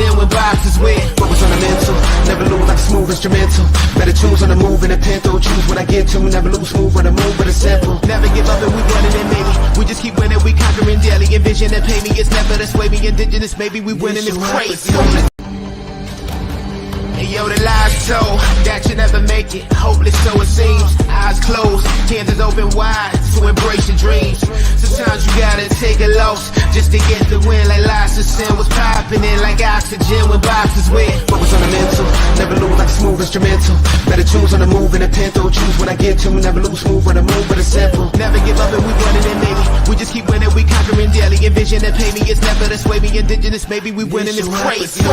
oxygen when boxes wet. Focus on the mental, never lose like smooth instrumental. Better tunes on the move in a pinto. Choose what I get to, never lose move on the move, but it's simple. Never give up and we running it maybe. We just keep winning, we conquering daily. Envision and pay me, it's never to sway me. Indigenous, maybe we winning, it's crazy. Hey yo, the lies told that you never make it. Hopeless, so it seems. Eyes closed, canvas open wide to embrace your dreams. Sometimes you gotta take a loss just to get the win. Like license sin was popping in like oxygen when boxes wet. Focus on the mental, never lose like smooth instrumental. Better tunes on the move in a pinto. Choose what I get to, never lose move on the move, but it's simple. Never give up and we running it maybe. We just keep winning, we conquering daily. Envision and pay me, it's never to sway me. Indigenous, maybe we winning, it's crazy.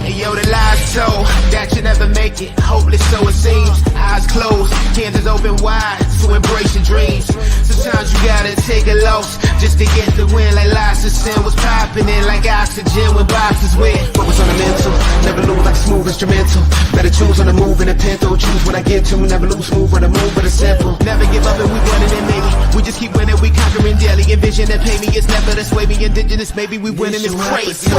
Hey yo, the lies told that you never make it. Hopeless, so it seems. Eyes closed, canvas open wide to embrace your dreams. Sometimes you gotta take a loss just to get the win. Like license sin was popping in like oxygen when boxes wet. Focus on the mental, never lose like smooth instrumental. Better tunes on the move in a pinto. Choose what I get to, never lose move on the move, but it's simple. Never give up and we running it maybe. We just keep winning, we conquering daily. Envision and pay me, it's never to sway me. Indigenous, maybe we winning, it's crazy.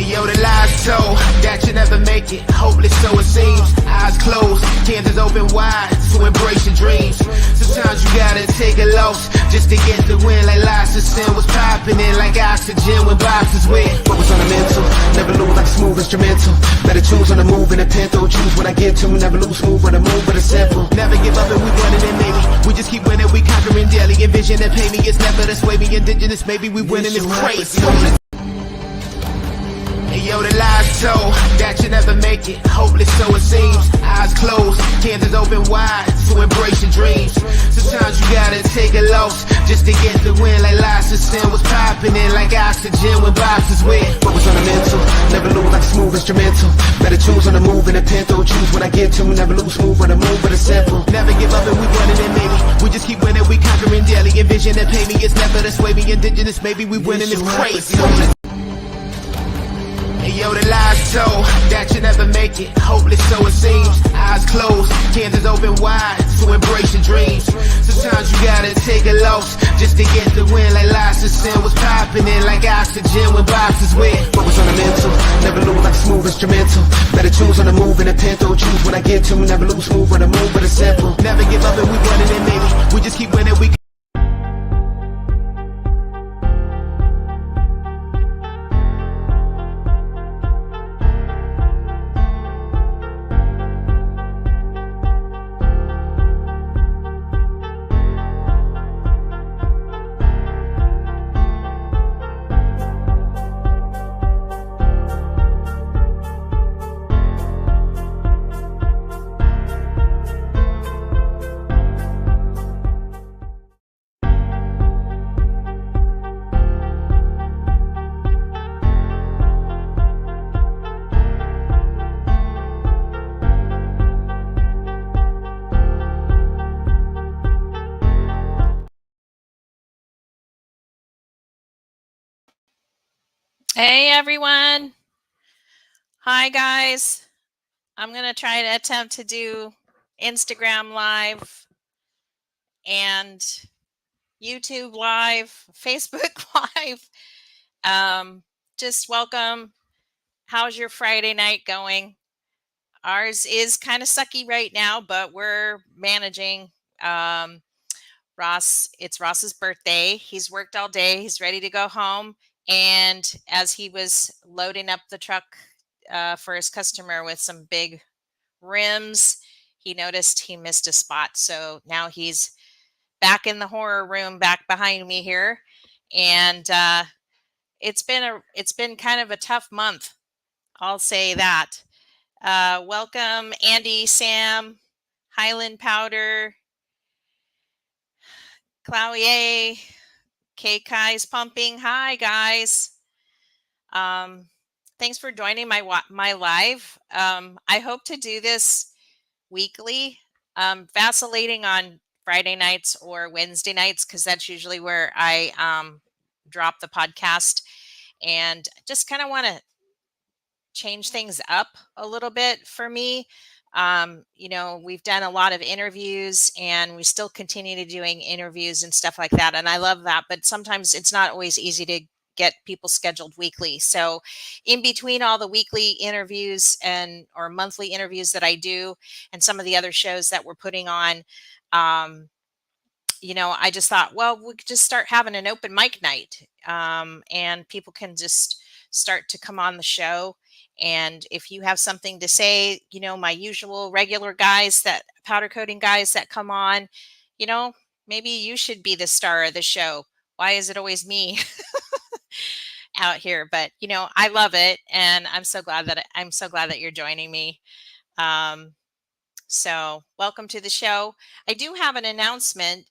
Hey yo, the lies told that you never make it. Hopeless, so it seems. Eyes closed, canvas open wide to embrace your dreams. Sometimes you gotta take a loss just to get the win. Like license sin was popping in like oxygen when boxes wet. Focus on the mental, never lose like smooth instrumental. Better tunes on the move in a pinto. Choose what I get to, never lose move on the move, but it's simple. Never give up and we running it maybe. We just keep winning, we conquering daily. Envision and pay me, it's never to sway me. Indigenous, maybe we winning, it's crazy. Hey yo, the lies told that you never make it. Hopeless, so it seems. Eyes closed, canvas open wide to embrace your dreams. Sometimes you gotta take a loss just to get the win. Like license sin was popping in like oxygen when boxes wet. Focus on the mental, never lose like smooth instrumental. Better tunes on the move in a pinto. Choose what I get to, never lose move on the move, but it's simple. Never give up and we running it maybe. We just keep winning, we conquering daily. Envision and pay me, it's never to sway me. Indigenous, maybe we winning, it's crazy. Hey yo, the lies told that you never make it. Hopeless, so it seems. Eyes closed, canvas open wide to embrace your dreams. Sometimes you gotta take a loss just to get the win. Like license sin was popping in like oxygen when boxes wet. Focus on the mental, never lose like smooth instrumental. Better tunes on the move in a pinto. Choose what I get to, never lose move on the move, but it's simple. Never give up and we running it maybe. We just keep winning, we Hey everyone. Hi guys. I'm going to try to attempt to do Instagram Live and YouTube Live, Facebook Live. Just welcome. How's your Friday night going? Ours is kind of sucky right now, but we're managing. It's Ross's birthday. He's worked all day. He's ready to go home. And as he was loading up the truck for his customer with some big rims, he noticed he missed a spot. So now he's back in the horror room, back behind me here. And it's been kind of a tough month. I'll say that. Welcome, Andy, Sam, Highland Powder, Clowier. Kai's pumping. Hi guys. Thanks for joining my live. I hope to do this weekly. Vacillating on Friday nights or Wednesday nights because that's usually where I drop the podcast, and just kind of want to change things up a little bit for me. We've done a lot of interviews and we still continue to doing interviews and stuff like that. And I love that, but sometimes it's not always easy to get people scheduled weekly. So in between all the weekly interviews and or monthly interviews that I do and some of the other shows that we're putting on, um, I just thought, well, we could just start having an open mic night, and people can just start to come on the show. And if you have something to say, my usual regular guys, that powder coating guys that come on, you know, maybe you should be the star of the show. Why is it always me out here? But I love it, and I'm so glad that you're joining me. Um, so welcome to the show. I do have an announcement.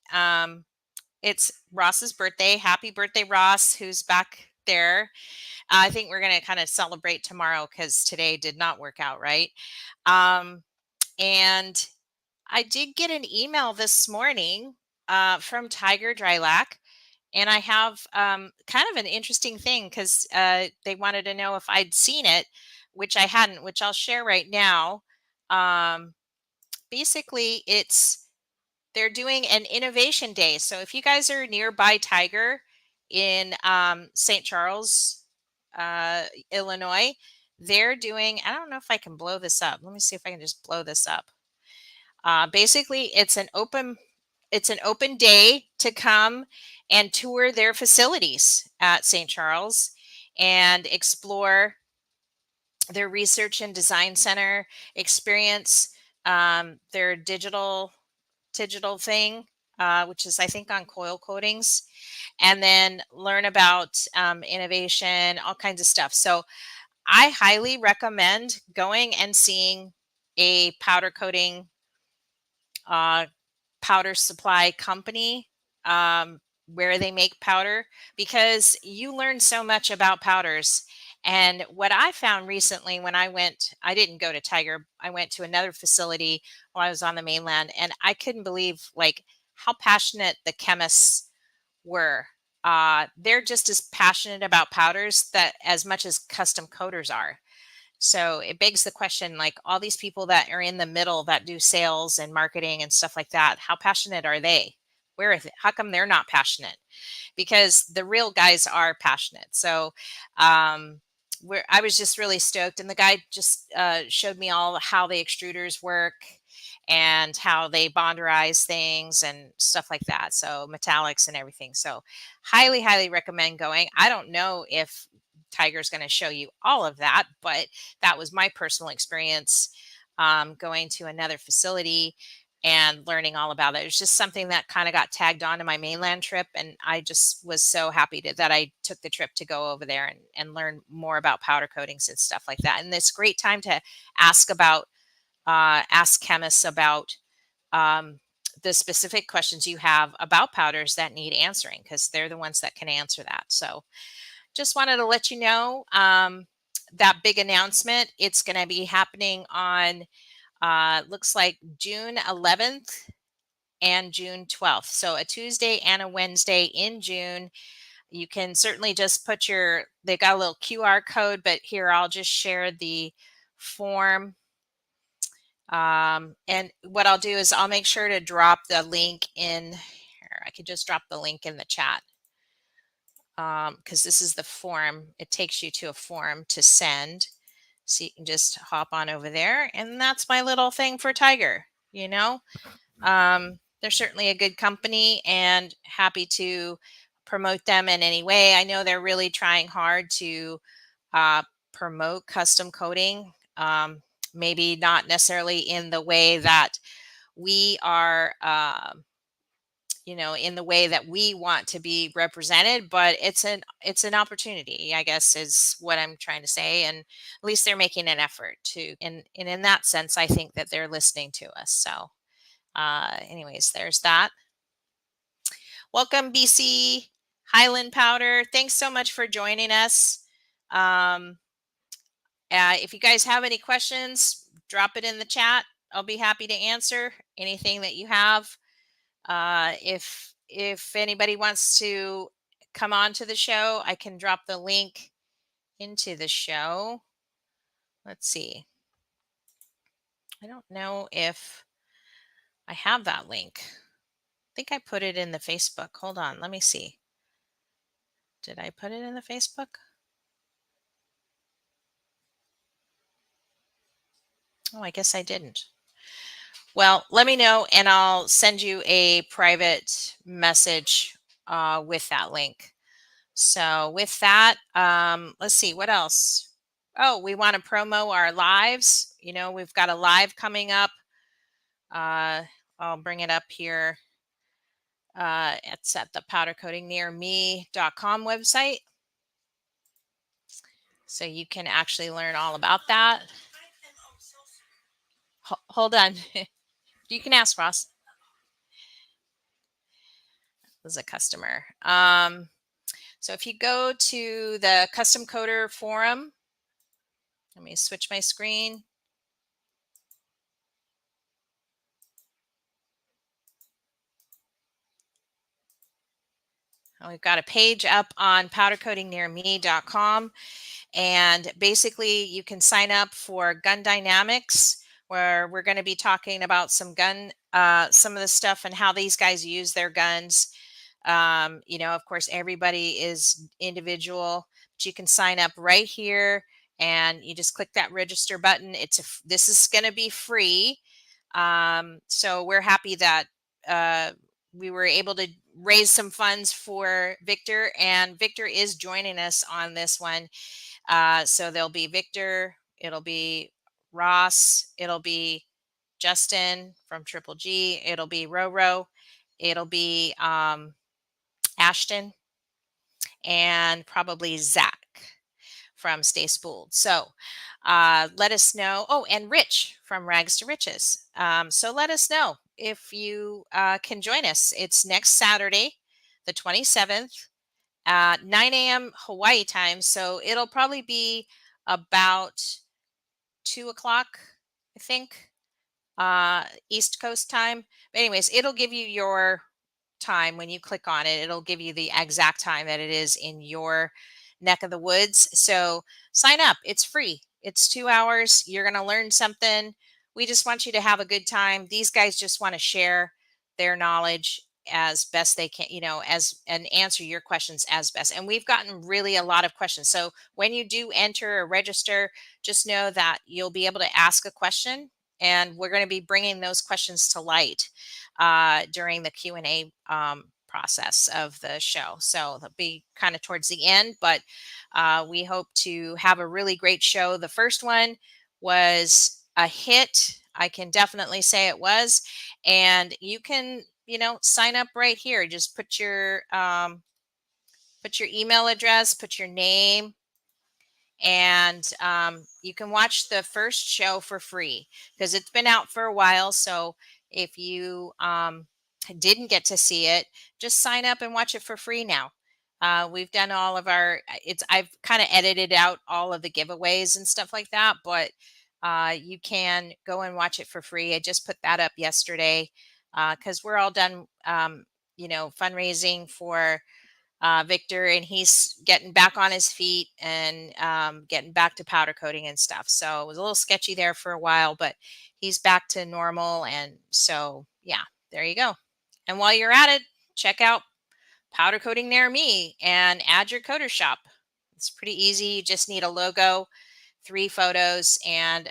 It's Ross's birthday. Happy birthday, Ross, who's back there. I think we're going to kind of celebrate tomorrow because today did not work out right. Um, and I did get an email this morning from Tiger Drylac. And I have kind of an interesting thing because they wanted to know if I'd seen it, which I hadn't, which I'll share right now. Um, Basically, they're doing an innovation day. So if you guys are nearby Tiger in St. Charles, Illinois, they're doing, I don't know if I can blow this up. Let me see if I can just blow this up. Basically, it's an open day to come and tour their facilities at St. Charles and explore their research and design center, experience their digital thing, which is I think on coil coatings, and then learn about innovation, all kinds of stuff. So I highly recommend going and seeing a powder coating uh, powder supply company, where they make powder, because you learn so much about powders. And what I found recently when I didn't go to Tiger, I went to another facility while I was on the mainland, and I couldn't believe like how passionate the chemists were. They're just as passionate about powders that as much as custom coaters are. So it begs the question, like all these people that are in the middle that do sales and marketing and stuff like that, how passionate are they? Where is it? How come they're not passionate? Because the real guys are passionate. So I was just really stoked. And the guy just showed me all how the extruders work and how they bonderize things and stuff like that. So metallics and everything. So highly, highly recommend going. I don't know if Tiger's going to show you all of that, but that was my personal experience going to another facility and learning all about it. It was just something that kind of got tagged on to my mainland trip. And I just was so happy that I took the trip to go over there and learn more about powder coatings and stuff like that. And it's a great time to ask chemists about the specific questions you have about powders that need answering, because they're the ones that can answer that. So just wanted to let you know that big announcement. It's going to be happening on looks like June 11th and June 12th. So a Tuesday and a Wednesday in June. You can certainly just they got a little QR code, but here I'll just share the form. And what I'll do is I'll make sure to drop the link in here. I could just drop the link in the chat. Because this is the form. It takes you to a form to send. So you can just hop on over there. And that's my little thing for Tiger, They're certainly a good company and happy to promote them in any way. I know they're really trying hard to promote custom coating. Maybe not necessarily in the way that we are in the way that we want to be represented, but it's an opportunity, I guess, is what I'm trying to say. And at least they're making an effort to, and in that sense, I think that they're listening to us. So anyways, there's that. Welcome, BC Highland Powder. Thanks so much for joining us. If you guys have any questions, drop it in the chat. I'll be happy to answer anything that you have. If anybody wants to come on to the show, I can drop the link into the show. Let's see. I don't know if I have that link. I think I put it in the Facebook. Hold on. Let me see. Did I put it in the Facebook? Oh, I guess I didn't. Well, let me know and I'll send you a private message with that link. So with that, let's see what else. Oh, we want to promo our lives. You know, we've got a live coming up. I'll bring it up here. It's at the powdercoatingnearme.com website. So you can actually learn all about that. Hold on. You can ask Ross. This is a customer. So if you go to the Custom Coder Forum, let me switch my screen. We've got a page up on powdercoatingnearme.com. And basically, you can sign up for Gun Dynamics, where we're going to be talking about some some of the stuff and how these guys use their guns. You know, of course, everybody is individual, but you can sign up right here, and you just click that register button. This is going to be free. So we're happy that we were able to raise some funds for Victor, and Victor is joining us on this one. So there'll be Victor, it'll be Ross, it'll be Justin from Triple G, it'll be Roro, it'll be Ashton, and probably Zach from Stay Spooled. So let us know. Oh, and Rich from Rags to Riches. So let us know if you can join us. It's next Saturday, the 27th. 9 a.m. Hawaii time. So it'll probably be about 2 o'clock, I think, East Coast time. But anyways, it'll give you your time when you click on it. It'll give you the exact time that it is in your neck of the woods. So sign up. It's free. It's 2 hours. You're going to learn something. We just want you to have a good time. These guys just want to share their knowledge as best they can, you know, and answer your questions as best. And we've gotten really a lot of questions. So when you do enter or register, just know that you'll be able to ask a question, and we're going to be bringing those questions to light during the Q&A process of the show. So they'll be kind of towards the end, but we hope to have a really great show. The first one was a hit. I can definitely say it was. And you can, you know, sign up right here. Just put your email address, put your name, and you can watch the first show for free because it's been out for a while. So if you didn't get to see it, just sign up and watch it for free now. We've done all of I've kind of edited out all of the giveaways and stuff like that, but you can go and watch it for free. I just put that up yesterday because we're all done, you know, fundraising for Victor, and he's getting back on his feet and getting back to powder coating and stuff. So it was a little sketchy there for a while, but he's back to normal. And so, yeah, there you go. And while you're at it, check out Powder Coating Near Me and add your coder shop. It's pretty easy. You just need a logo, 3 photos, and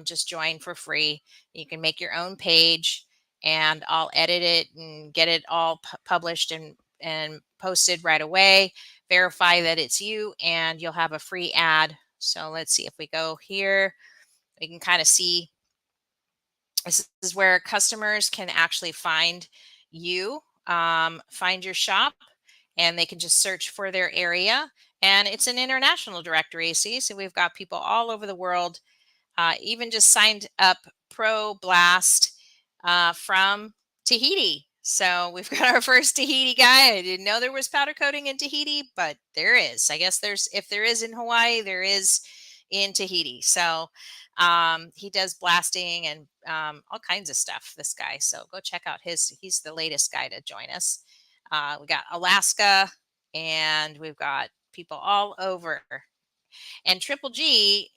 just join for free. You can make your own page, and I'll edit it and get it all published and posted right away. Verify that it's you, and you'll have a free ad. So let's see if we go here. We can kind of see this is where customers can actually find you, find your shop, and they can just search for their area. And it's an international directory, see? So we've got people all over the world, even just signed up Pro Blast from Tahiti. So we've got our first Tahiti guy. I didn't know there was powder coating in Tahiti, but there is. I guess if there is in Hawaii, there is in Tahiti. So he does blasting and all kinds of stuff, this guy. So go check out he's the latest guy to join us. We got Alaska, and we've got people all over. And Triple G,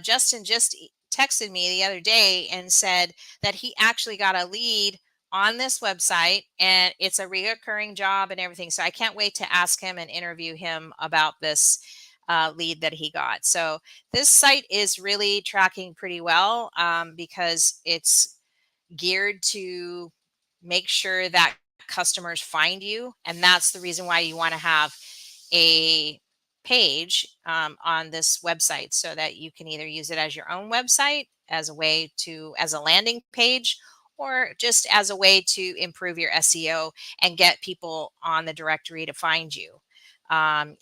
Justin just texted me the other day and said that he actually got a lead on this website, and it's a reoccurring job and everything. So I can't wait to ask him and interview him about this lead that he got. So this site is really tracking pretty well, because it's geared to make sure that customers find you. And that's the reason why you want to have a page on this website, so that you can either use it as your own website, as a way to, as a landing page, or just as a way to improve your SEO and get people on the directory to find you, and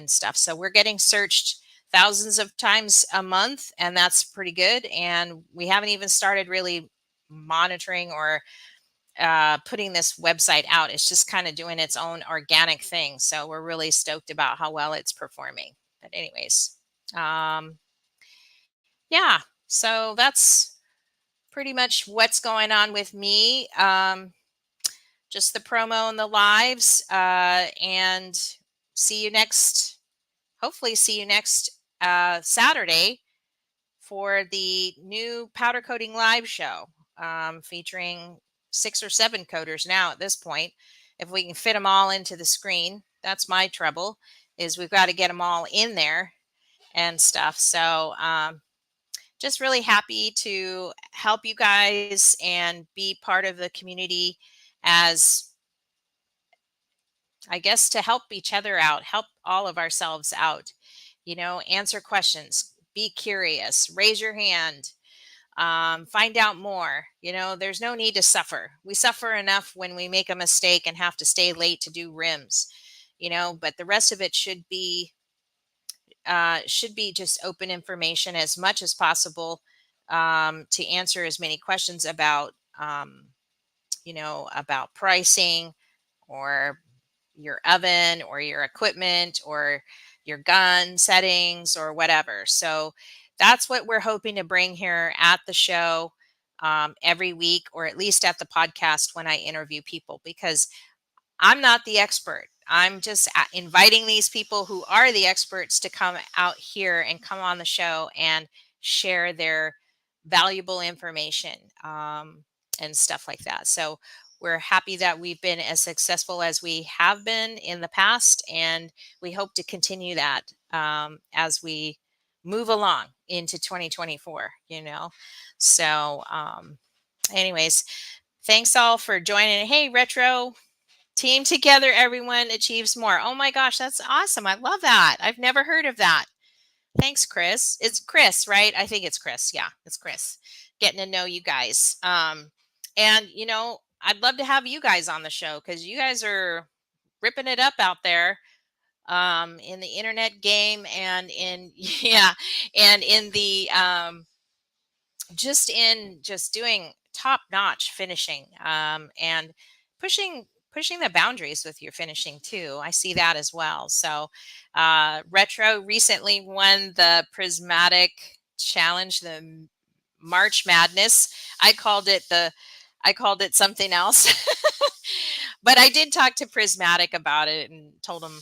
stuff. So we're getting searched thousands of times a month, and that's pretty good. And we haven't even started really monitoring or putting this website out. It's just kind of doing its own organic thing. So we're really stoked about how well it's performing. But anyways, um, yeah. So that's pretty much what's going on with me. Just the promo and the lives, and see you next. Hopefully, see you next Saturday for the new powder coating live show, featuring 6 or 7 coders now at this point. If we can fit them all into the screen, that's my trouble, is we've got to get them all in there and stuff. So just really happy to help you guys and be part of the community, as I guess to help each other out, help all of ourselves out, answer questions, be curious, raise your hand, find out more. There's no need to suffer. We suffer enough when we make a mistake and have to stay late to do rims, but the rest of it should be just open information as much as possible, to answer as many questions about, about pricing, or your oven, or your equipment, or your gun settings, or whatever. So that's what we're hoping to bring here at the show, every week, or at least at the podcast when I interview people, because I'm not the expert. I'm just inviting these people who are the experts to come out here and come on the show and share their valuable information, and stuff like that. So we're happy that we've been as successful as we have been in the past, and we hope to continue that, as we move along into 2024. So, anyways, thanks all for joining. Hey, Retro. Team together, everyone achieves more. Oh my gosh, that's awesome. I love that. I've never heard of that. Thanks, Chris. It's Chris, right? I think it's Chris. Yeah, it's Chris. Getting to know you guys. And I'd love to have you guys on the show, because you guys are ripping it up out there, in the internet game, and in yeah, and in the just doing top notch finishing, and pushing the boundaries with your finishing too. I see that as well. So Retro recently won the Prismatic Challenge, the March Madness. I called it something else. But I did talk to Prismatic about it and told him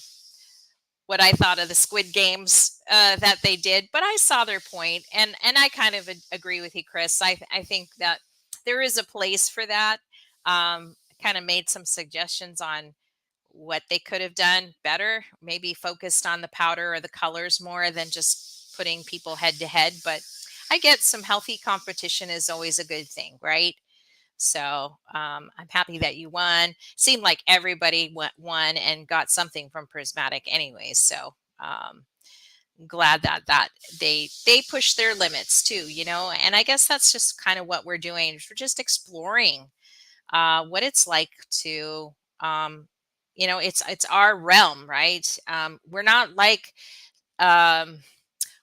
what I thought of the Squid Games that they did. But I saw their point, and I kind of agree with you, Chris. I think that there is a place for that. Kind of made some suggestions on what they could have done better, maybe focused on the powder or the colors more than just putting people head to head. But I get some healthy competition is always a good thing, right? So I'm happy that you won. Seemed like everybody won and got something from Prismatic anyways. So glad that they push their limits too, and I guess that's just kind of what we're doing. We're just exploring what it's like to, it's our realm, right? We're not like um,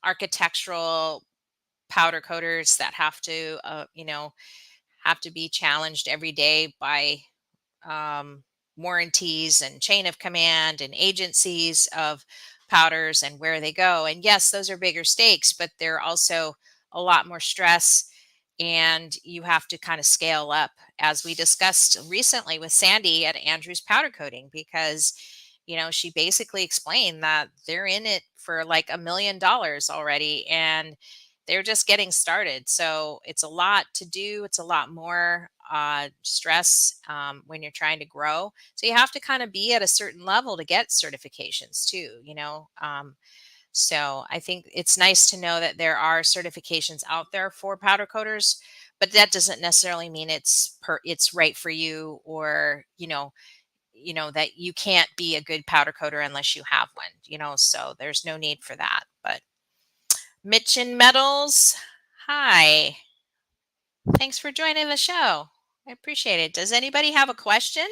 architectural powder coaters that have to be challenged every day by warranties and chain of command and agencies of powders and where they go. And yes, those are bigger stakes, but they're also a lot more stress, and you have to kind of scale up, as we discussed recently with Sandy at Andrews Powder Coating, because she basically explained that they're in it for like $1 million already, and they're just getting started. So it's a lot to do. It's a lot more stress when you're trying to grow. So you have to kind of be at a certain level to get certifications too, so I think it's nice to know that there are certifications out there for powder coaters, but that doesn't necessarily mean it's right for you, or that you can't be a good powder coater unless you have one. So there's no need for that. But Mitch and Metals, hi. Thanks for joining the show. I appreciate it. Does anybody have a question?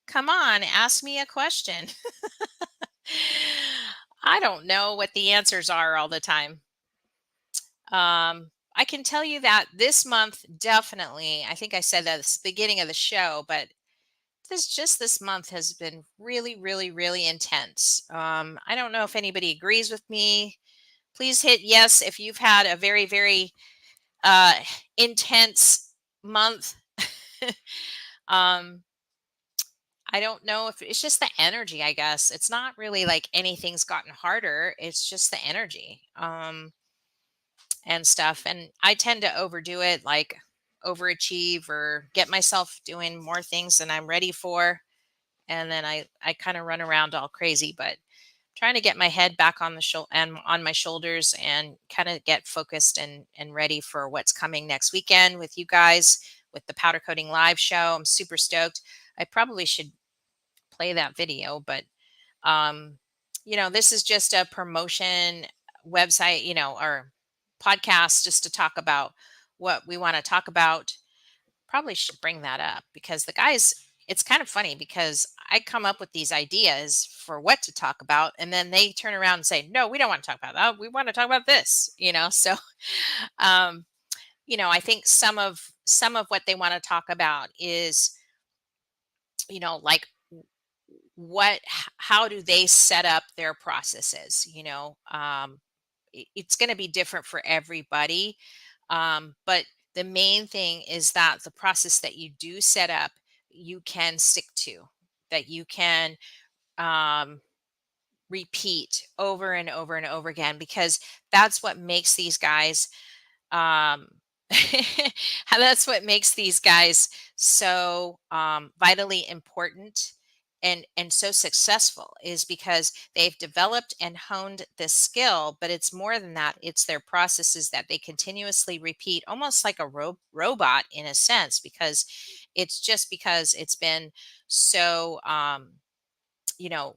Come on, ask me a question. I don't know what the answers are all the time. I can tell you that this month, definitely, I think I said that at the beginning of the show, but this month has been really, really, really intense. I don't know if anybody agrees with me. Please hit yes if you've had a very, very uh, intense month. um, I don't know if it's just the energy, I guess. It's not really like anything's gotten harder. It's just the energy. And stuff. And I tend to overdo it, like overachieve or get myself doing more things than I'm ready for. And then I kind of run around all crazy, but trying to get my head back on the and on my shoulders and kind of get focused and ready for what's coming next weekend with you guys with the powder coating live show. I'm super stoked. I probably should play that video, but um, this is just a promotion website, or podcast just to talk about what we want to talk about. Probably should bring that up because the guys, it's kind of funny because I come up with these ideas for what to talk about, and then they turn around and say, no, we don't want to talk about that. We want to talk about this, so um, I think some of what they want to talk about is, like how do they set up their processes, it's going to be different for everybody, but the main thing is that the process that you do set up you can stick to, that you can um, repeat over and over and over again, because that's what makes these guys um, that's what makes these guys so vitally important and so successful, is because they've developed and honed this skill. But it's more than that, it's their processes that they continuously repeat, almost like a robot in a sense, because it's been so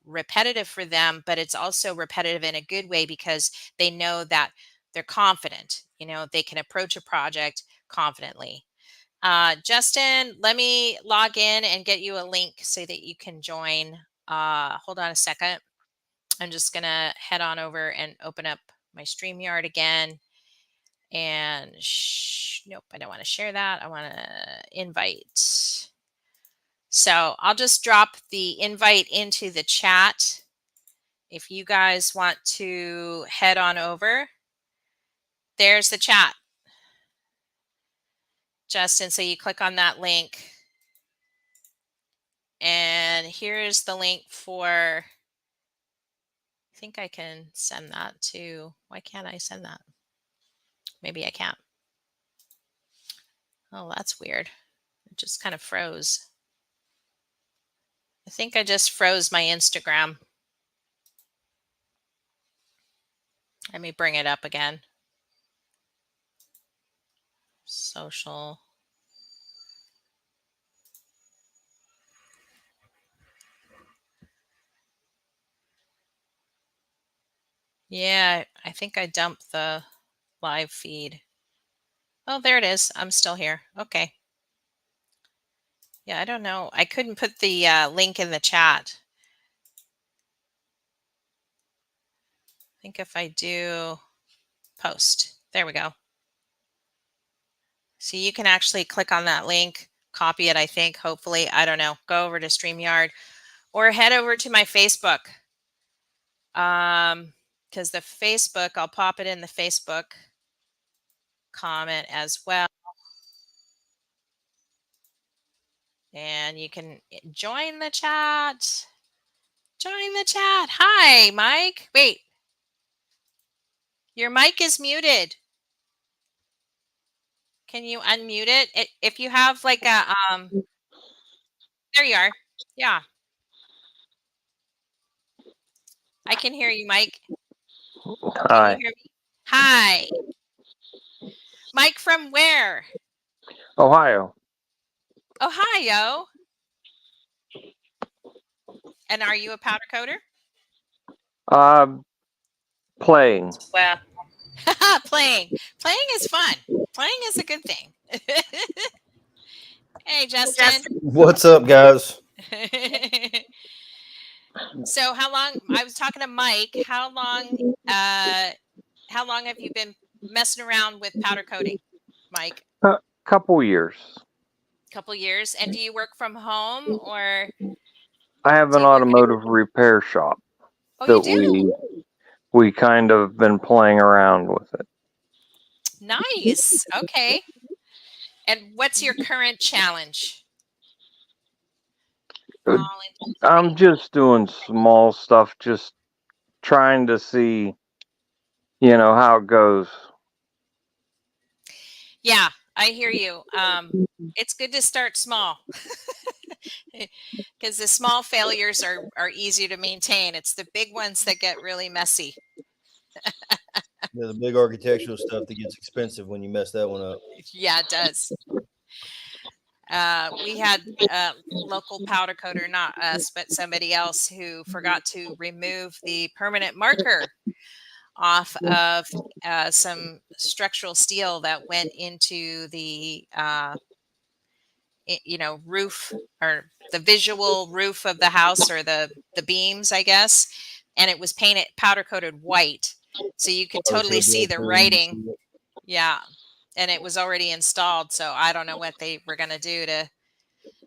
repetitive for them. But it's also repetitive in a good way because they know that they're confident, they can approach a project confidently. Justin, let me log in and get you a link so that you can join. Hold on a second. I'm just going to head on over and open up my StreamYard again. And nope, I don't want to share that. I want to invite. So I'll just drop the invite into the chat if you guys want to head on over. There's the chat, Justin. So you click on that link. And here's the link for, I think I can send that to, why can't I send that? Maybe I can't. Oh, that's weird. It just kind of froze. I think I just froze my Instagram. Let me bring it up again. Social. Yeah, I think I dumped the live feed. Oh, there it is. I'm still here. Okay. Yeah, I don't know. I couldn't put the link in the chat. I think if I do post, there we go. So you can actually click on that link, copy it, I think, hopefully, I don't know, go over to StreamYard or head over to my Facebook. Because the Facebook, I'll pop it in the Facebook comment as well. And you can join the chat. Join the chat. Hi, Mike. Wait. Your mic is muted. Can you unmute it? If you have like a there you are. Yeah, I can hear you, Mike. Can you Hi, hear me? Hi. Mike from where? Ohio. Ohio. And are you a powder coater? Playing. Well, playing. Playing is fun. Playing is a good thing. Hey, Justin. What's up, guys? So how long I was talking to Mike, how long have you been messing around with powder coating, Mike? A couple years. Couple years. And do you work from home or I have do an you work at automotive repair shop Oh, you that do? we kind of been playing around with it. Nice. Okay. And what's your current challenge? Uh, All in I'm just doing small stuff, just trying to see, how it goes. Yeah, I hear you. It's good to start small because the small failures are easy to maintain. It's the big ones that get really messy. Yeah, the big architectural stuff that gets expensive when you mess that one up. Yeah, it does. We had a local powder coater, not us, but somebody else who forgot to remove the permanent marker off of some structural steel that went into the roof or the visual roof of the house or the beams, I guess, and it was painted powder coated white, so you could Oh, so totally it see goes the through and you writing. see it. Yeah, and it was already installed, so I don't know what they were going to do to.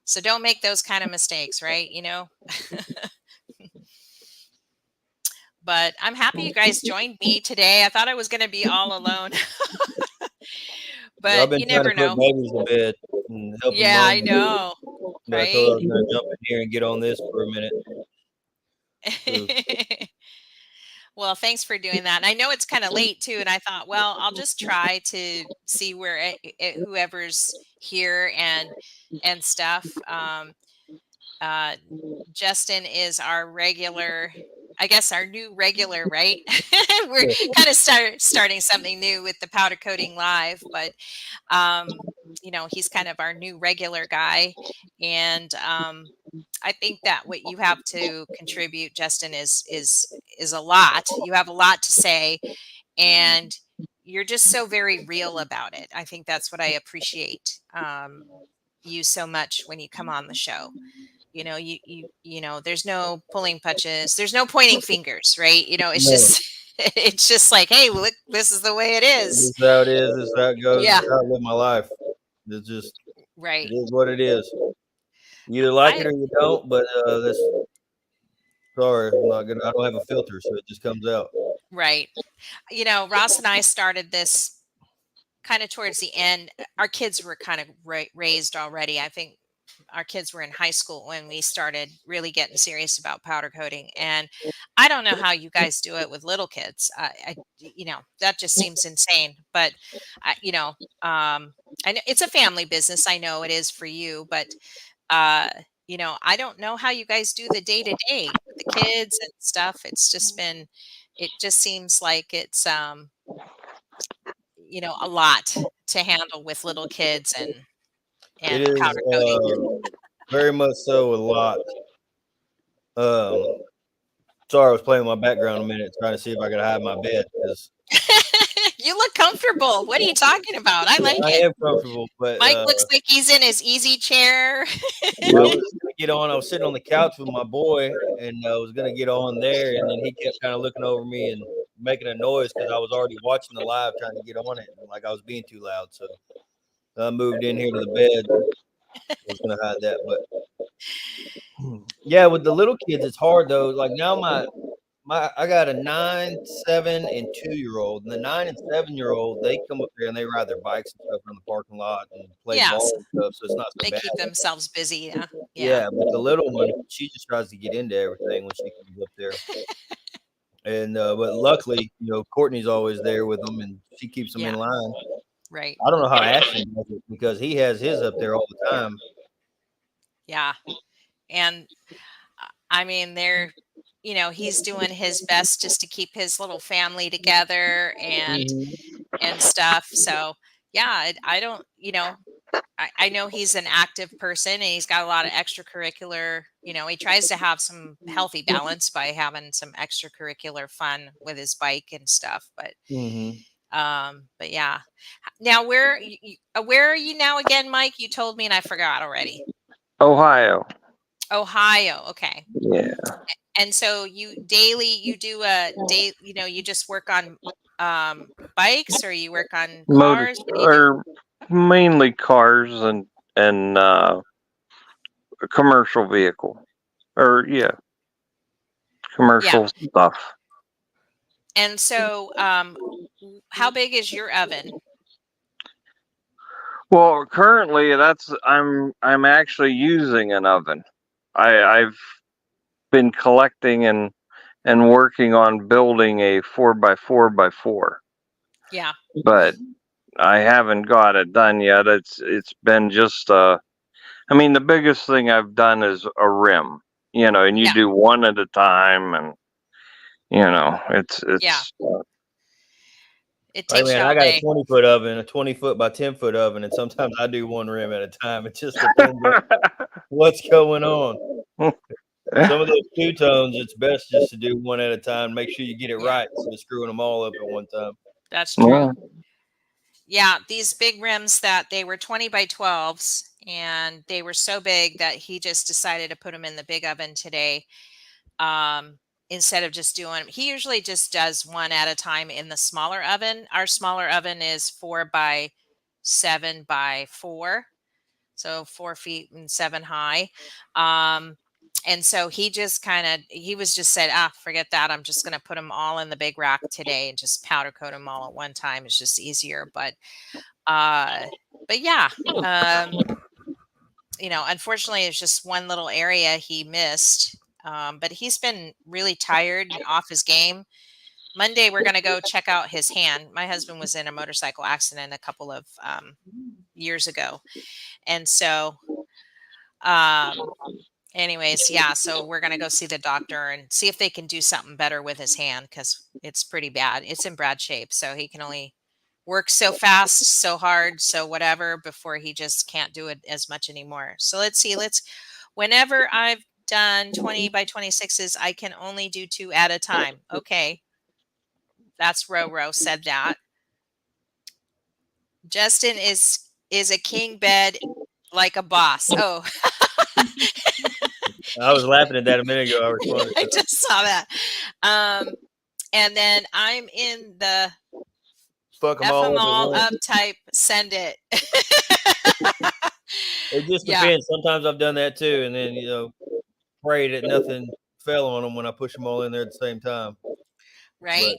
So don't make those kind of mistakes, right? But I'm happy you guys joined me today. I thought I was going to be all alone, Yeah, I've but been you trying to never put know. babies to bed and helping Yeah, I mom, know, but I told her I right? was going to jump in here and get on this for a minute. So, Well, thanks for doing that. And I know it's kind of late too, and I thought, well, I'll just try to see where whoever's here and stuff. Uh, Justin is our regular, I guess our new regular, right? We're yeah. kind of starting something new with the powder coating live, but he's kind of our new regular guy, and I think that what you have to contribute, Justin, is a lot. You have a lot to say, and you're just so very real about it. I think that's what I appreciate you so much when you come on the show. There's no pulling punches, there's no pointing fingers, right? It's No, just it's just like, hey, look, this is the way it this is. is how it is. This is how it goes. This Yeah, is how I live my life. It's just, it right. is what it is. You either like I it or you don't, but that's, sorry, I'm not gonna, I don't have a filter, so it just comes out. Right. Ross and I started this kind of towards the end. Our kids were kind of raised already. I think our kids were in high school when we started really getting serious about powder coating. And I don't know how you guys do it with little kids. That just seems insane. But I know it's a family business. I know it is for you, but uh, I don't know how you guys do the day to day with the kids and stuff. It just seems like it's a lot to handle with little kids It and is powder coating. very much so a lot. Um, Sorry, I was playing with my background a minute, trying to see if I could hide my bed because You look comfortable. What are you talking about? I like I it. am comfortable. But Mike looks like he's in his easy chair. I was gonna get on. I was sitting on the couch with my boy, and I was gonna get on there, and then he kept kind of looking over me and making a noise because I was already watching the live, trying to get on it, and like I was being too loud. So I moved in here to the bed. I was gonna hide that, but yeah, with the little kids, it's hard though. Like now, I got a 9, 7, and 2-year-old. And the 9 and 7-year-old, they come up here and they ride their bikes and stuff around the parking lot and play Yes, ball and stuff. So it's not so they bad. keep themselves busy. Yeah. Yeah. Yeah, but the little one, she just tries to get into everything when she comes up there. And but luckily, Courtney's always there with them, and she keeps them in Yeah. line. Right. I don't know how Ashton does it because he has his up there all the time. Yeah. And I mean, he's doing his best just to keep his little family together and stuff. So yeah, I don't, I know he's an active person and he's got a lot of extracurricular, he tries to have some healthy balance by having some extracurricular fun with his bike and stuff. But yeah. Now where are you now again, Mike? You told me and I forgot already. Ohio. Ohio. Okay. Yeah. And so you do a day, you just work on bikes or you work on Motor cars? What do you do? or mainly cars and a commercial vehicle. Or commercial stuff. And so how big is your oven? Well, currently I'm actually using an oven. I've been collecting and working on building a 4x4x4. Yeah. But I haven't got it done yet. It's been just I mean, the biggest thing I've done is a rim, and you do one at a time, and it's it takes you all I got day. a 20-foot oven, a 20-foot by 10-foot oven, and sometimes I do one rim at a time. It just depends on what's going on. Some of those two-tones, it's best just to do one at a time. Make sure you get it right instead of screwing them all up at one time. That's true. Yeah, these big rims that they were 20 by 12s, and they were so big that he just decided to put them in the big oven today. Instead of just doing, he usually just does one at a time in the smaller oven. Our smaller oven is 4 by 7 by 4. So 4 feet and 7 high. And so he just said, forget that. I'm just going to put them all in the big rack today and just powder coat them all at one time. It's just easier. But yeah, unfortunately it's just one little area he missed. But he's been really tired and off his game. Monday, we're going to go check out his hand. My husband was in a motorcycle accident a couple of years ago. And so, anyways, so we're going to go see the doctor and see if they can do something better with his hand because it's pretty bad. It's in bad shape. So he can only work so fast, so hard, so whatever before he just can't do it as much anymore. So let's see. Whenever I've done 20 by 26s, I can only do 2 at a time. Okay. That's Roro said that. Justin is a king bed like a boss. Oh. I was laughing at that a minute ago. I responded. I just saw that. And then I'm in the fuck them all up type. Send it. It just depends. Sometimes I've done that too, and then pray that nothing fell on them when I push them all in there at the same time. Right. But,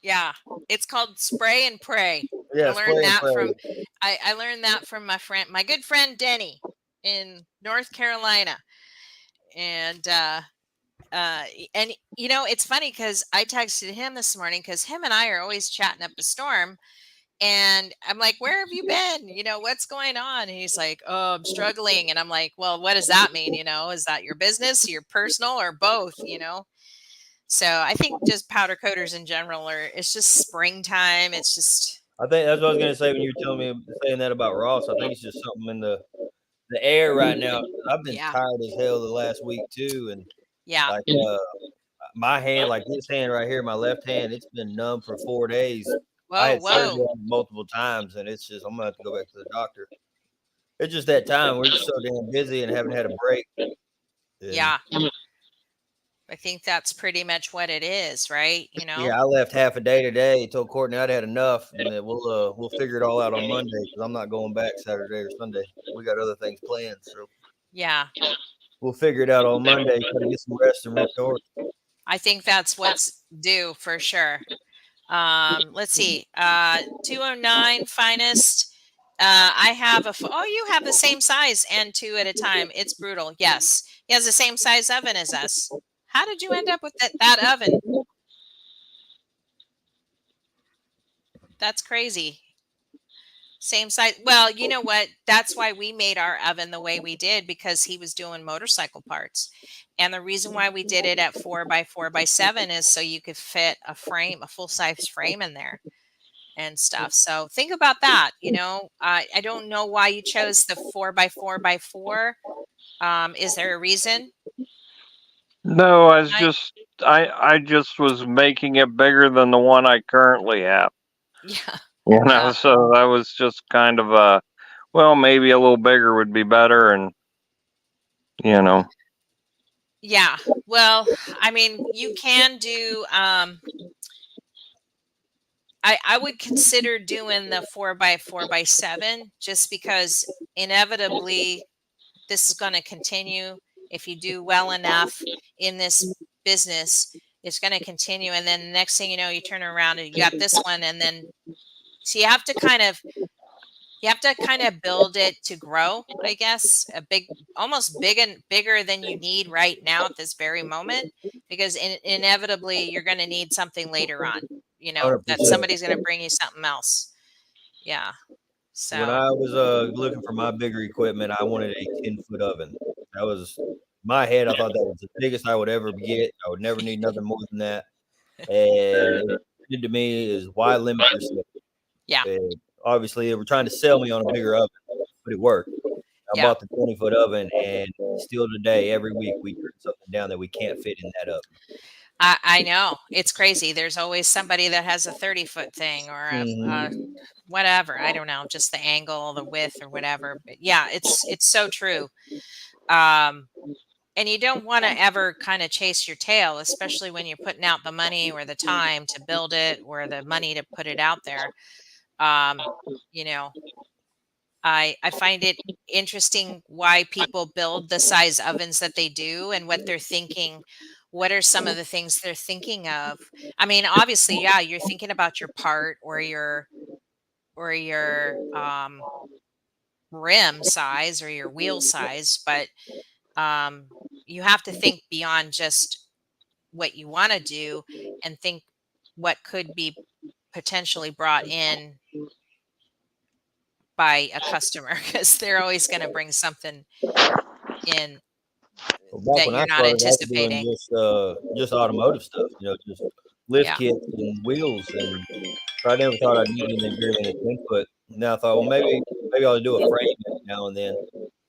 yeah, it's called spray and pray. Yeah, I learned that from my good friend Denny in North Carolina. And it's funny because I texted him this morning because him and I are always chatting up a storm. And I'm like, where have you been? What's going on? And he's like, oh, I'm struggling. And I'm like, well, what does that mean? Is that your business, your personal, or both? So I think just powder coaters in general it's just springtime. It's just. I think that's what I was going to say when you were saying that about Ross. I think it's just something in the air right now. I've been tired as hell the last week too. And like my hand, like this hand right here, my left hand, it's been numb for 4 days. I had surgery on it multiple times, and it's just I'm gonna have to go back to the doctor. It's just that time we're just so damn busy and haven't had a break. Yeah. I think that's pretty much what it is, right? Yeah, I left half a day today. Told Courtney I'd had enough, and that we'll figure it all out on Monday because I'm not going back Saturday or Sunday. We got other things planned, so yeah, we'll figure it out on Monday. Try to get some rest and restore. I think that's what's due for sure. Let's see. 209 Finest. I have you have the same size and 2 at a time. It's brutal. Yes, he has the same size oven as us. How did you end up with that oven? That's crazy. Same size. Well, you know what? That's why we made our oven the way we did, because he was doing motorcycle parts. And the reason why we did it at 4x4x7 is so you could fit a frame, a full size frame in there and stuff. So think about that. I don't know why you chose the 4x4x4. Is there a reason? No, I was I, just I just was making it bigger than the one I currently have. yeah. So that was just kind of well, maybe a little bigger would be better, and Yeah. Well, I mean, you can do, I would consider doing the 4x4x7, just because inevitably this is going to continue. If you do well enough in this business, it's going to continue. And then the next thing you know, you turn around and you got this one. And then, so you have to kind of build it to grow, I guess, almost bigger than you need right now at this very moment, because inevitably you're going to need something later on, that 100%. somebody's going to bring you something else. Yeah. When So I was looking for my bigger equipment, I wanted a 10-foot oven. That was my head. I thought that was the biggest I would ever get. I would never need nothing more than that. And it did to me is, why limit yourself? yeah. And obviously, they were trying to sell me on a bigger oven, but it worked. I Yeah. bought the 20-foot oven, and still today, every week, we turn something down that we can't fit in that oven. I know, it's crazy. There's always somebody that has a 30-foot thing, or whatever. I don't know, just the angle, the width, or whatever. But yeah, it's so true. And you don't want to ever kind of chase your tail, especially when you're putting out the money or the time to build it, or the money to put it out there. You know, I find it interesting why people build the size ovens that they do, and what they're thinking. What are some of the things they're thinking of? I mean, obviously, yeah, you're thinking about your part, or your rim size, or your wheel size, but you have to think beyond just what you want to do, and think what could be potentially brought in by a customer, because they're always going to bring something in Well, back that when you're I not started, I was anticipating. doing just automotive stuff, just lift Yeah. kits and wheels, and I never thought I'd need anything bigger than a 10-foot. Now I thought, well, maybe I'll do a frame now and then,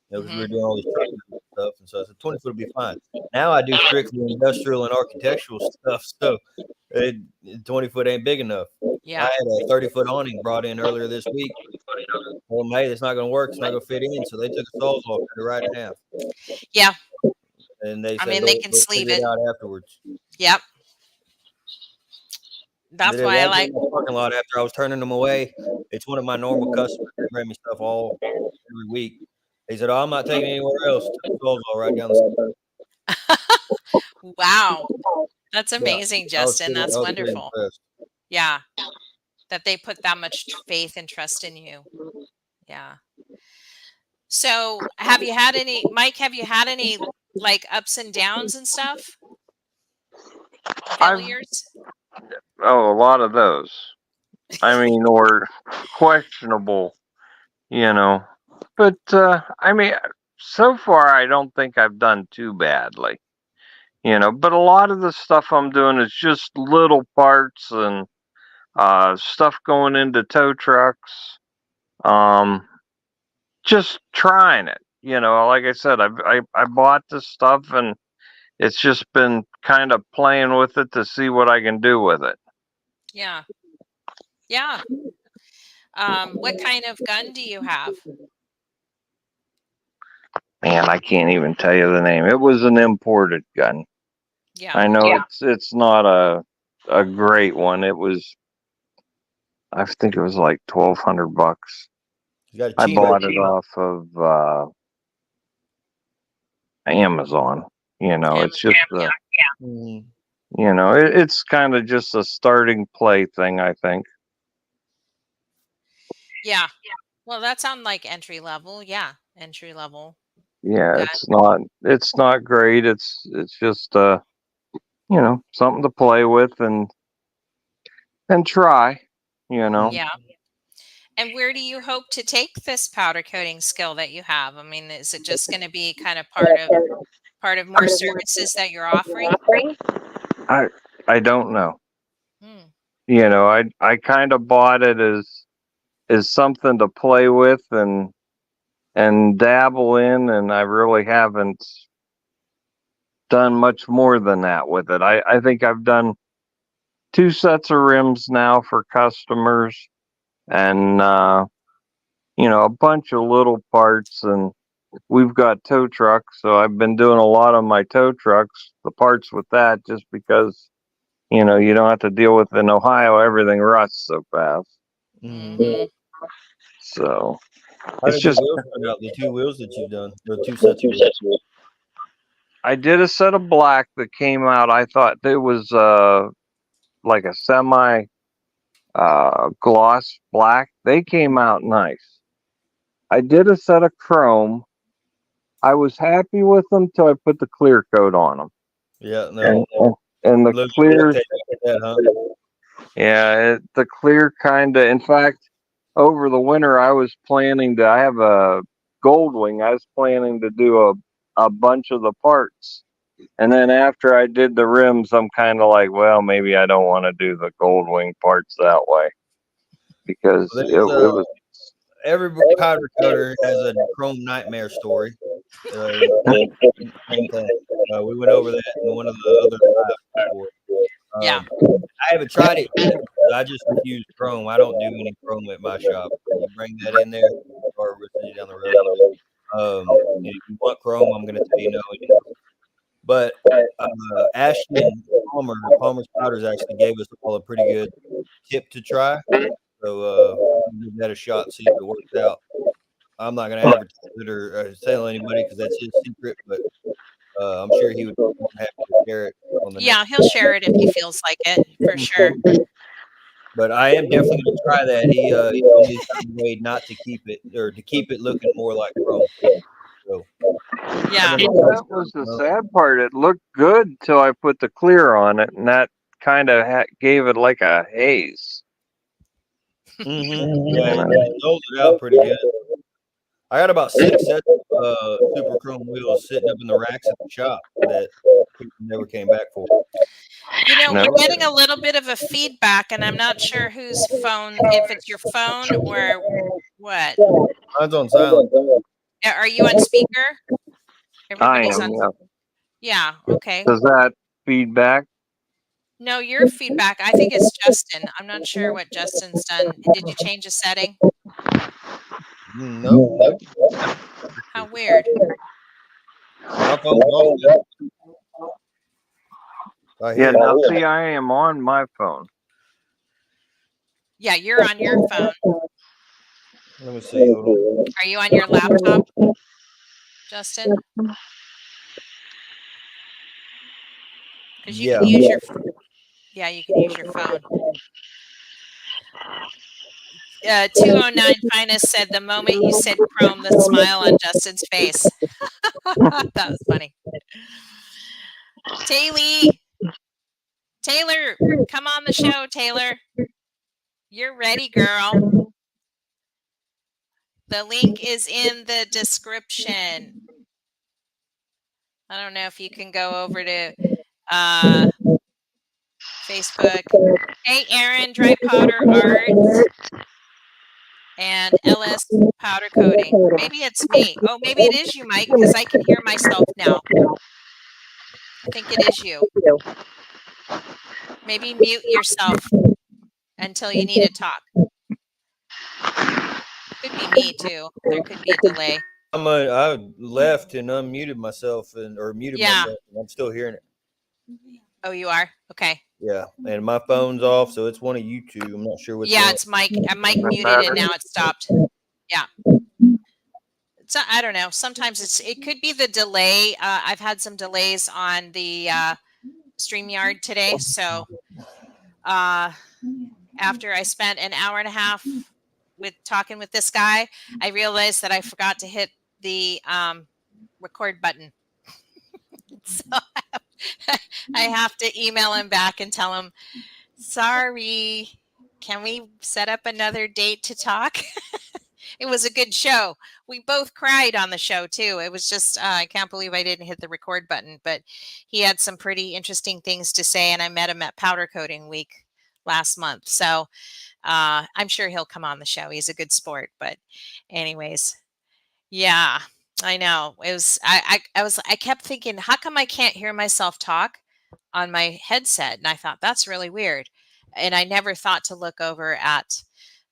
because we were doing all these truck stuff, and so I said 20-foot would be fine. Now I do strictly industrial and architectural stuff, so 20-foot ain't big enough. Yeah. I had a 30-foot awning brought in earlier this week. Well, hey, it's not going to work. It's not going to fit in. So they took the saws off, cut it right in half. Yeah. And they I said, mean, they can sleeve figure it. out afterwards. Yep. That's why I like. In the parking lot after I was turning them away. It's one of my normal customers. They bring me stuff every week. He said, "Oh, I'm not taking it anywhere else." Took the saws all right down the street. Wow. That's amazing, Justin. That's I was pretty wonderful. impressed. Yeah. That they put that much faith and trust in you. Yeah. So Mike, have you had any like ups and downs and stuff? Failures? a lot of those. I mean, or questionable, But I mean, so far I don't think I've done too badly. But a lot of the stuff I'm doing is just little parts and stuff going into tow trucks. Just trying it. Like I said, I bought this stuff, and it's just been kind of playing with it to see what I can do with it. Yeah. Yeah. What kind of gun do you have? Man, I can't even tell you the name. It was an imported gun. Yeah. I know it's not a great one. It was, I think it was like $1,200. I bought it off of Amazon. It's just it's kind of just a starting play thing, I think. Yeah. Well, that sounds like entry level. Yeah, entry level. Yeah, it's not great. It's just something to play with and try. Yeah. And where do you hope to take this powder coating skill that you have? I mean, is it just going to be kind of part of more services that you're offering? I don't know. Hmm. You know, I kind of bought it as something to play with and dabble in, and I really haven't done much more than that with it. I think I've done 2 sets of rims now for customers, and you know, a bunch of little parts, and we've got tow trucks, so I've been doing a lot on my tow trucks, the parts with that, just because, you know, you don't have to deal with in Ohio, everything rusts so fast. Mhm. So How it's did the just, wheels turn out? The 2 wheels that you've done, the 2 sets of wheels. I did a set of black that came out. I thought it was like a semi gloss black. They came out nice. I did a set of chrome. I was happy with them till I put the clear coat on them. Yeah, no. And the Look, clear, look at that, huh? yeah, the clear kind of. In fact, over the winter, I was planning to. I have a Goldwing. I was planning to do a bunch of the parts. And then after I did the rims, I'm kind of like, well, maybe I don't want to do the Goldwing parts that way because Well, it was. every powder coater has a chrome nightmare story. Same thing. We went over that in one of the other lives before. Yeah. I haven't tried it yet. I just refuse chrome. I don't do any chrome at my shop. You bring that in there, or we'll send you down the road. If you want chrome, I'm going to tell you no. But Ashley and Palmer's Powders actually gave us all a pretty good tip to try. So we'll give that a shot, see if it works out. I'm not going to advertise it or tell anybody because that's his secret, but I'm sure he would be more than happy to share it on the Yeah, next. he'll share it if he feels like it, for sure. But I am definitely going to try that. He told me some way not to keep it or to keep it looking more like chrome. So Yeah. That was the sad part. It looked good till I put the clear on it, and that kind of gave it like a haze. Yeah, it sold it out pretty good. I got about 6 sets of super chrome wheels sitting up in the racks at the shop that people never came back for. You know, No. we're getting a little bit of a feedback, and I'm not sure whose phone, if it's your phone or what. Mine's on silent. Are you on speaker? I Everybody's am. on. Yeah. Yeah. Okay. Does that feedback? No, your feedback. I think it's Justin. I'm not sure what Justin's done. Did you change a setting? No. How weird. My phone's off. I hear Yeah. it. Now, see, I am on my phone. Yeah, you're on your phone. Let me see. Hold on. Are you on your laptop, Justin? Because you can use your. Yeah, you can use your phone. 209 Finest said the moment you said chrome, the smile on Justin's face. That was funny. Taylor, come on the show, Taylor. You're ready, girl. The link is in the description. I don't know if you can go over to Facebook. Hey, Aaron, Dry Powder Art and LS Powder Coating. Maybe it's me. Oh, maybe it is you, Mike, because I can hear myself now. I think it is you. Maybe mute yourself until you need to talk. Could be me too. There could be a delay. I left and unmuted myself or muted myself. And I'm still hearing it. Oh, you are? Okay. Yeah, and my phone's off, so it's one of you two. I'm not sure which one. Yeah, it's Mike. Mike muted and now it stopped. Yeah. So I don't know. Sometimes it could be the delay. I've had some delays on the StreamYard today. So after I spent an hour and a half with talking with this guy, I realized that I forgot to hit the record button. So I have to email him back and tell him, sorry. Can we set up another date to talk? It was a good show. We both cried on the show too. It was just, I can't believe I didn't hit the record button, but he had some pretty interesting things to say, and I met him at Powder Coating Week last month. So I'm sure he'll come on the show. He's a good sport. But anyways, yeah, I know. It was, I kept thinking, how come I can't hear myself talk on my headset? And I thought that's really weird. And I never thought to look over at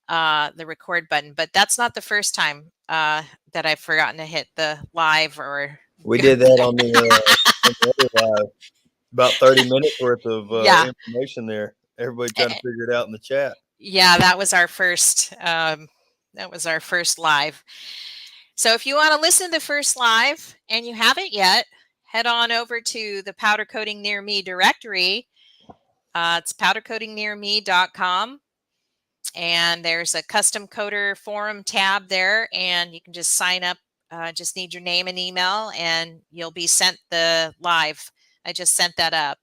the record button, but that's not the first time that I've forgotten to hit the live or. We did that on the other live. About 30 minutes worth of Yeah. information there. Everybody trying to figure it out in the chat. Yeah, that was our first. Live. So if you want to listen to the first live and you haven't yet, head on over to the Powder Coating Near Me directory. It's powdercoatingnearme.com. And there's a custom coder forum tab there, and you can just sign up. Just need your name and email, and you'll be sent the live. I just sent that up.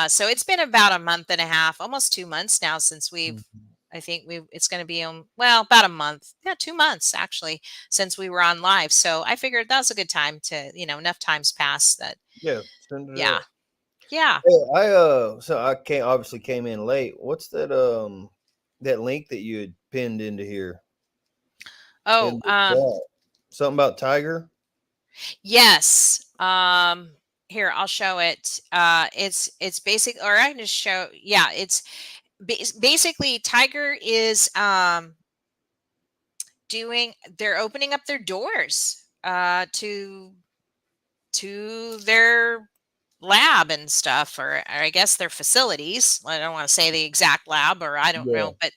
So it's been about a month and a half, almost 2 months now since I think it's going to be about a month. Yeah, 2 months actually since we were on live. So I figured that was a good time to, enough time's passed that. Yeah. Yeah. Yeah. Hey, so I obviously came in late. What's that that link that you had pinned into here? Oh, something about Tiger? Yes. Here, I'll show it. It's basic, or I can just show. Yeah, it's basically Tiger is they're opening up their doors to their lab and stuff, or I guess their facilities. I don't want to say the exact lab, or I don't know, but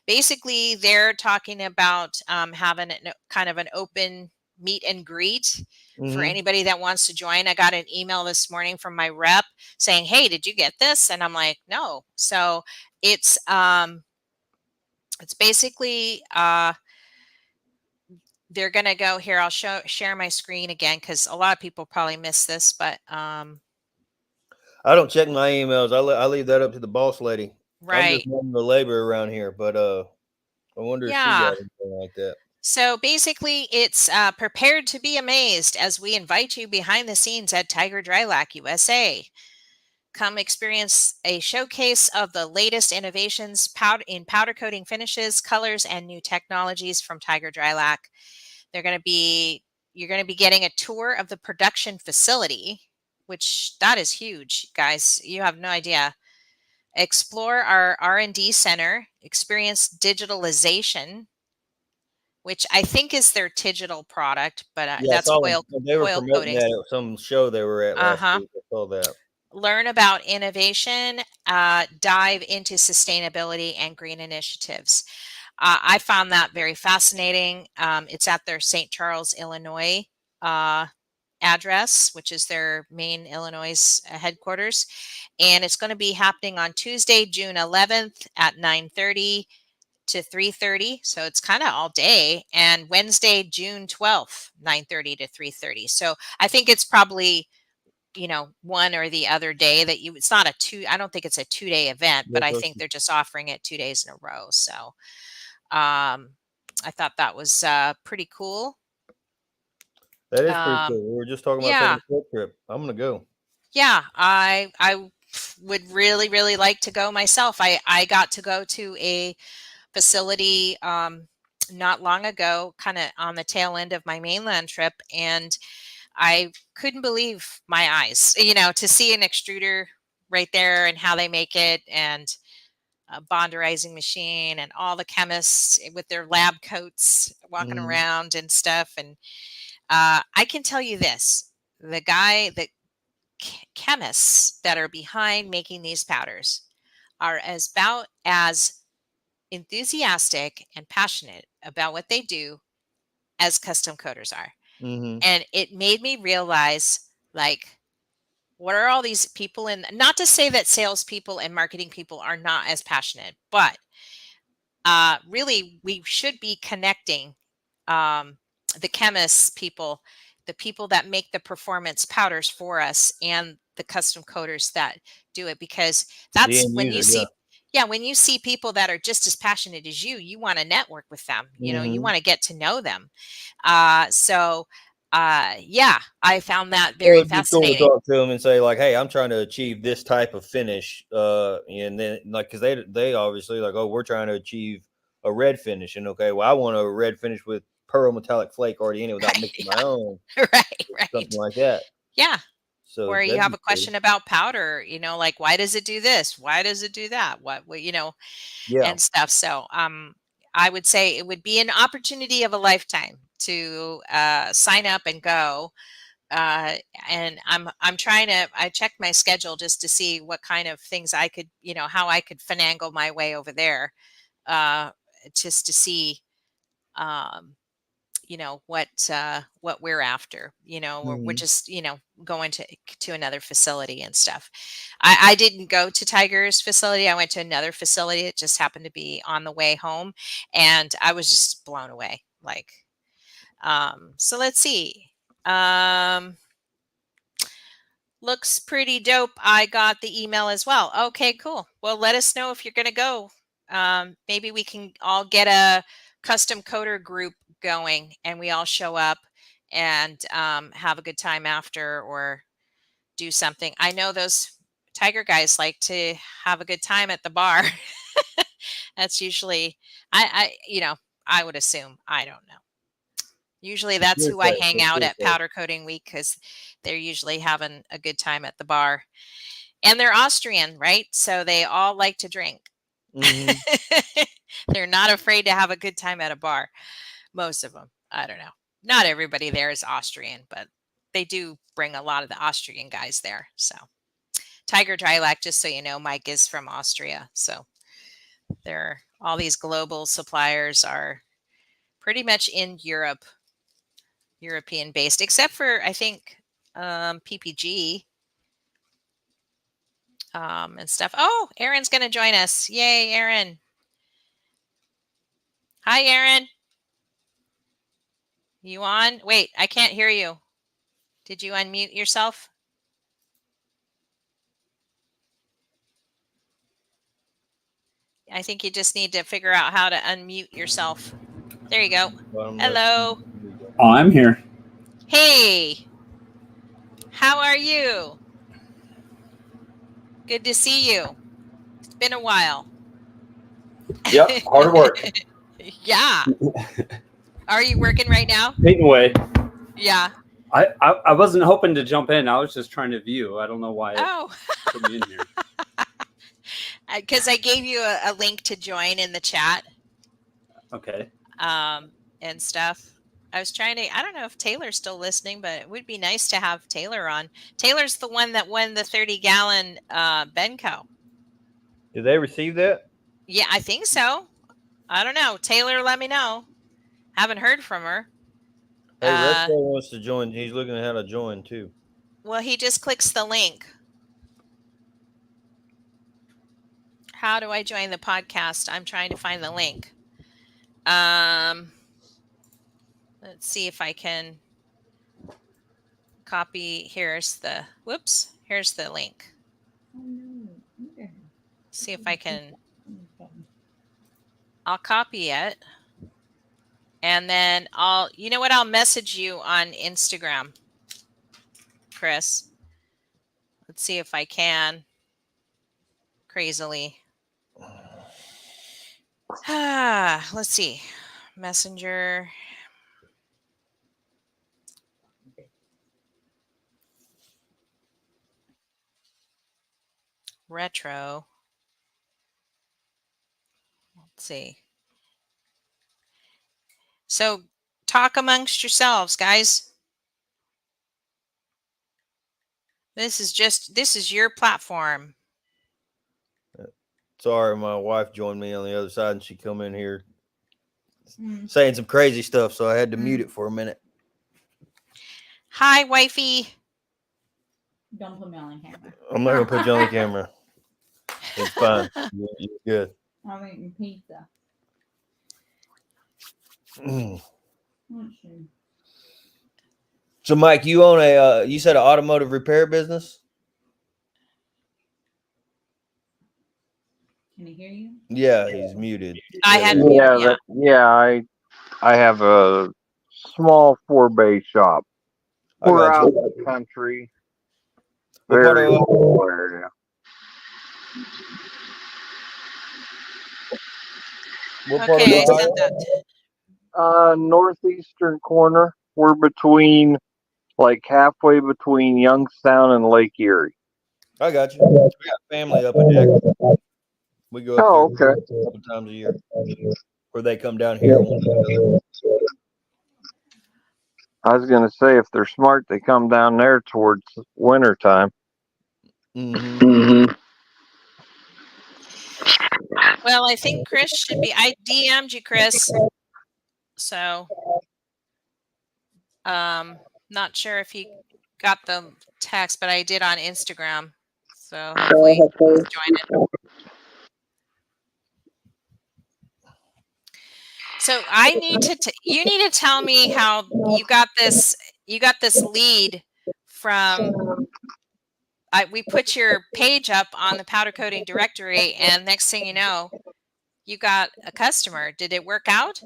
basically they're talking about having kind of an open meet and greet for anybody that wants to join. I got an email this morning from my rep saying, "Hey, did you get this?" And I'm like, "No." So it's basically they're going to go here. I'll share my screen again because a lot of people probably missed this, but I don't check my emails. I leave that up to the boss lady. Right. I'm just running the labor around here, but I wonder if she got anything like that. So basically, it's prepared to be amazed as we invite you behind the scenes at Tiger Drylac USA. Come experience a showcase of the latest innovations in powder coating finishes, colors, and new technologies from Tiger Drylac. You're going to be getting a tour of the production facility, which that is huge, guys. You have no idea. Explore our R&D center, experience digitalization, which I think is their digital product, but that's foil coating. That at some show they were at last week. I saw that. Learn about innovation, dive into sustainability and green initiatives. I found that very fascinating. It's at their St. Charles, Illinois address, which is their main Illinois headquarters. And it's going to be happening on Tuesday, June 11th at 9:30 to 3:30. So it's kind of all day. And Wednesday, June 12th, 9:30 to 3:30. So I think it's probably, one or the other day it's not I don't think it's a 2-day event, but I think they're just offering it 2 days in a row. So I thought that was pretty cool. That is pretty cool. We were just talking about taking a field trip. I'm going to go. Yeah, I would really, really like to go myself. I got to go to a facility not long ago, kind of on the tail end of my mainland trip, and I couldn't believe my eyes, to see an extruder right there and how they make it, and a bonderizing machine, and all the chemists with their lab coats walking around and stuff. And I can tell you this, the chemists that are behind making these powders are about as enthusiastic and passionate about what they do as custom coaters are. And it made me realize, what are all these people not to say that salespeople and marketing people are not as passionate, but really we should be connecting the chemists people, the people that make the performance powders for us, and the custom coaters that do it, because that's when you see, yeah, when you see people that are just as passionate as you want to network with them. You know, you Mhm. want to get to know them. Yeah, I found that Well, very it'd be cool to fascinating. talk to them and say like, "Hey, I'm trying to achieve this type of finish," and then like, because they obviously like, "Oh, we're trying to achieve a red finish," and okay, well, I want a red finish with pearl metallic flake already in it without Right. mixing my own, Right. something Right. like that. Yeah. So Or you that'd have be a cool. question about powder, like why does it do this? Why does it do that? What, Yeah. and stuff. So I would say it would be an opportunity of a lifetime to sign up and go. Uh, and I'm trying to I checked my schedule just to see what kind of things I could, how I could finagle my way over there, uh, just to see um, what we're after. We're Mhm. just going to another facility and stuff. I didn't go to Tiger's facility. I went to another facility. It just happened to be on the way home, and I was just blown away. Like, so let's see. um Looks pretty dope. I got the email as well. Okay, cool. Well, let us know if you're going to go. Maybe we can all get a custom coder group going and we all show up and have a good time after or do something. I know those Tiger guys like to have a good time at the bar. That's usually, I would assume. I don't know. Usually that's who I hang That's out at hearsay. Powder Coating Week because they're usually having a good time at the bar. And they're Austrian, right? So they all like to drink. Mhm. They're not afraid to have a good time at a bar. Most of them. I don't know. Not everybody there is Austrian, but they do bring a lot of the Austrian guys there. So Tiger Drylac, just so you know, Mike is from Austria. So they're all these global suppliers are pretty much in Europe, European based, except for I think PPG and stuff. Oh, Aaron's going to join us. Yay, Aaron. Hi, Aaron. You on? Wait, I can't hear you. Did you unmute yourself? I think you just need to figure out how to unmute yourself. There you go. Bottom left. Hello. Oh, I'm here. Hey. How are you? Good to see you. It's been a while. Yep, hard work. Yeah. Are you working right now? Painting away. Yeah. I wasn't hoping to jump in. I was just trying to view. I don't know why it Oh, put me in here. because I gave you a link to join in the chat Okay. and stuff. I was trying to, I don't know if Taylor's still listening, but it would be nice to have Taylor on. Taylor's the one that won the 30-gallon Benco. Did they receive that? Yeah, I think so. I don't know. Taylor, let me know. Haven't heard from her. Hey, Resto wants to join. He's looking at how to join too. Well, he just clicks the link. How do I join the podcast? I'm trying to find the link. Let's see if I can copy. Here's the link. See if I can. I'll copy it. And then I'll message you on Instagram, Chris. Let's see if I can. Crazily. Let's see. Messenger. Retro. Let's see. So talk amongst yourselves, guys. This is your platform. Sorry, my wife joined me on the other side, and she come in here saying some crazy stuff, so I had to mute it for a minute. Hi, wifey. Don't put me on the camera. I'm not gonna put you on the camera. It's fine. You're good. I'm eating pizza. Let's see. So, Mike, you own a you said an automotive repair business? Can he hear you? Yeah, he's muted. I had Yeah, yeah. I have a small 4-bay shop. I We're got out you. in the country. What part Very of rural area. what part of Okay, I Ohio? sent that. Northeastern corner. We're between, like, halfway between Youngstown and Lake Erie. I got you. We got family up in Akron. We go up there Oh, okay. a couple times a year, or they come down here. I was gonna say, if they're smart, they come down there towards winter time. Mm-hmm. Well, I think Chris should be. I DM'd you, Chris. So, not sure if he got the text, but I did on Instagram. So hopefully he's joining. So I need to. You need to tell me how you got this. You got this lead from. We put your page up on the powder coating directory, and next thing you know, you got a customer. Did it work out?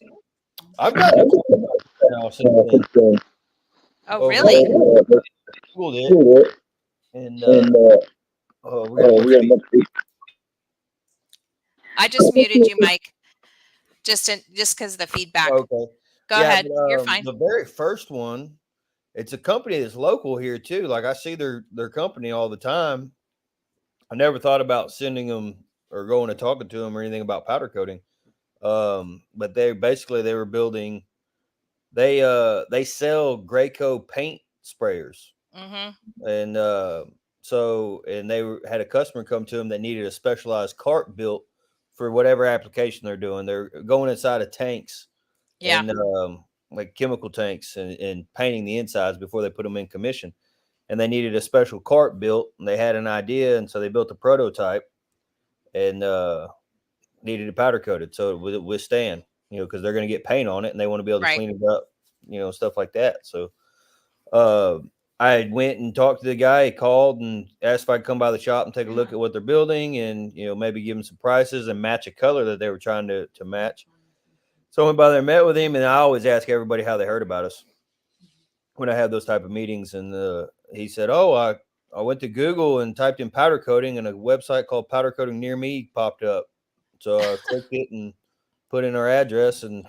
I've got now since then. Oh, really? School did, and we got a bunch of people. I just muted you, Mike. Just because of the feedback. Okay. Go ahead. But, You're fine. The very first one, it's a company that's local here too. Like I see their company all the time. I never thought about sending them or going and talking to them or anything about powder coating. But they were building. They sell Graco paint sprayers, Mm-hmm. and had a customer come to them that needed a specialized cart built for whatever application they're doing. They're going inside of tanks, Yeah. and like chemical tanks, and painting the insides before they put them in commission. And they needed a special cart built, and they had an idea, and so they built a prototype, and needed it powder coated so it would withstand, because they're going to get paint on it, and they want to be able to clean it up, stuff like that. So I went and talked to the guy. He called and asked if I could come by the shop and take a look at what they're building, and maybe give him some prices and match a color that they were trying to match. So I went by there, met with him, and I always ask everybody how they heard about us when I have those type of meetings. And he said, "Oh, I went to Google and typed in powder coating, and a website called Powder Coating Near Me popped up. So I clicked it and put in our address, and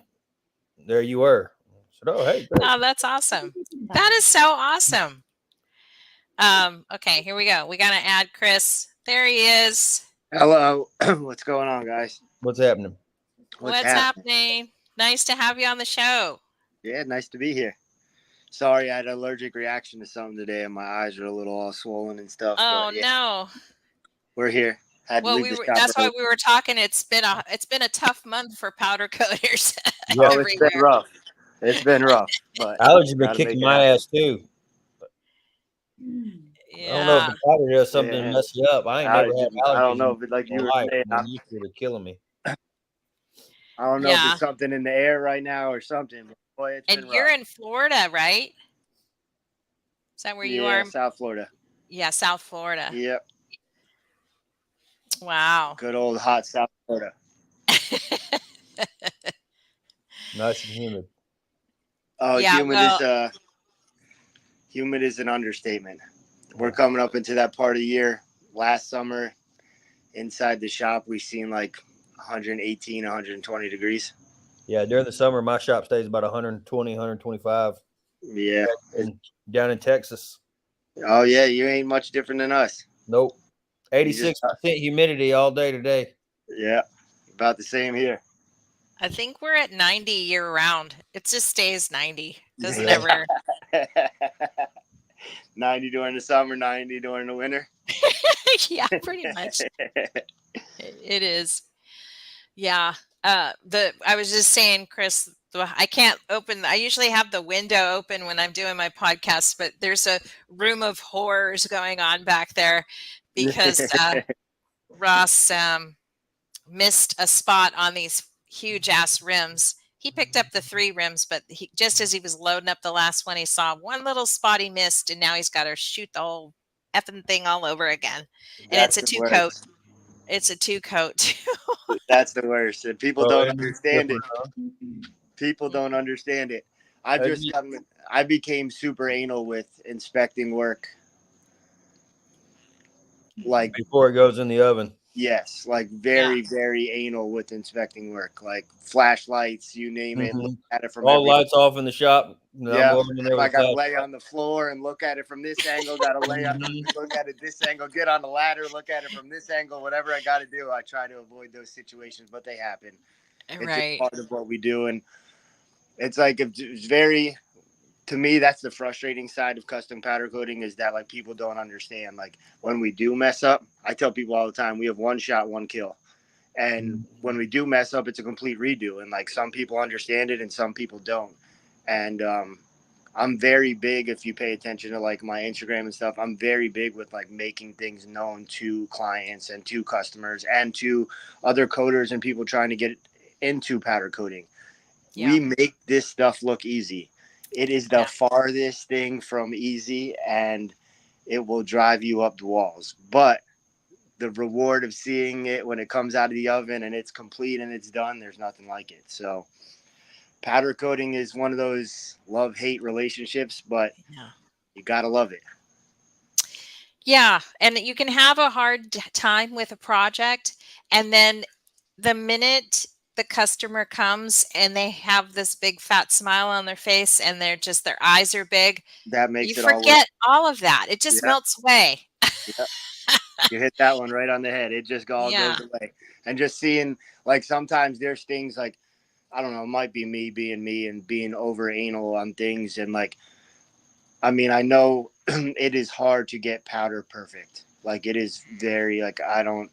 there you were." I said, "Oh, hey, great." Oh, that's awesome. That is so awesome. Okay, here we go. We got to add Chris. There he is. Hello. What's going on, guys? What's happening? What's happening? Nice to have you on the show. Yeah, nice to be here. Sorry, I had an allergic reaction to something today, and my eyes are a little all swollen and stuff. Oh, but yeah, no. we're here. Well, that's why we were talking. It's been a tough month for powder coaters. Oh, it's been rough. It's been rough. But Allergy's been kicking my ass too. Yeah. I don't know if the powder does something to mess you up. I ain't never had allergies. I don't know, but like you were saying, they're killing me. I don't know if it's something in the air right now or something. But boy, it's been rough. You're in Florida, right? Is that where you are? South Florida. Yeah, South Florida. Yep. Wow. Good old hot South Florida. Nice and humid. Oh, yeah, humid is an understatement. We're coming up into that part of the year. Last summer, inside the shop, we've seen like 118, 120 degrees. Yeah, during the summer, my shop stays about 120, 125. Yeah. And down in Texas. Oh, yeah, you ain't much different than us. Nope. 86% humidity all day today. Yeah, about the same here. I think we're at 90 year round. It just stays 90. Doesn't ever. 90 during the summer, 90 during the winter. Yeah, pretty much. It is. Yeah. I was just saying, Chris, I usually have the window open when I'm doing my podcast, but there's a room of horrors going on back there because Ross missed a spot on these huge ass rims. He picked up the 3 rims, but just as he was loading up the last one, he saw one little spot he missed, and now he's got to shoot the whole effing thing all over again. And it's a 2-coat. It's a 2-coat too. That's the worst. And people Oh, don't and it's understand it. different, huh? People don't understand it. I've And just you- come. I became super anal with inspecting work. Like, Before it goes in the oven. yes, like very, very anal with inspecting work. Like flashlights, you name it. Look Mhm. at it from All every. lights off in the shop. No, I'm Yeah, going in there I with got to flash. lay on the floor and look at it from this angle. Got to lay on, Mhm. look at it this angle. Get on the ladder, look at it from this angle. Whatever I got to do, I try to avoid those situations, but they happen. It's just Right. part of what we do, and it's like it's very. To me, that's the frustrating side of custom powder coating is that like people don't understand. Like when we do mess up, I tell people all the time, we have one shot, one kill. And when we do mess up, it's a complete redo. And like some people understand it and some people don't. And I'm very big, if you pay attention to like my Instagram and stuff, I'm very big with like making things known to clients and to customers and to other coders and people trying to get into powder coating. Yeah. We make this stuff look easy. It is the Yeah. farthest thing from easy, and it will drive you up the walls. But the reward of seeing it when it comes out of the oven and it's complete and it's done, there's nothing like it. So powder coating is one of those love-hate relationships, but Yeah. you gotta love it. Yeah, and you can have a hard time with a project, and then the minute the customer comes and they have this big fat smile on their face and they're just their eyes are big, That you makes it all worth. forget all of that. It just Yeah. melts away. Yeah. You hit that one right on the head. It just all Yeah. goes away. And just seeing, like, sometimes there's things like, I don't know, it might be me being me and being over anal on things. And like, I mean, I know it is hard to get powder perfect. Like, it is very, like, I don't,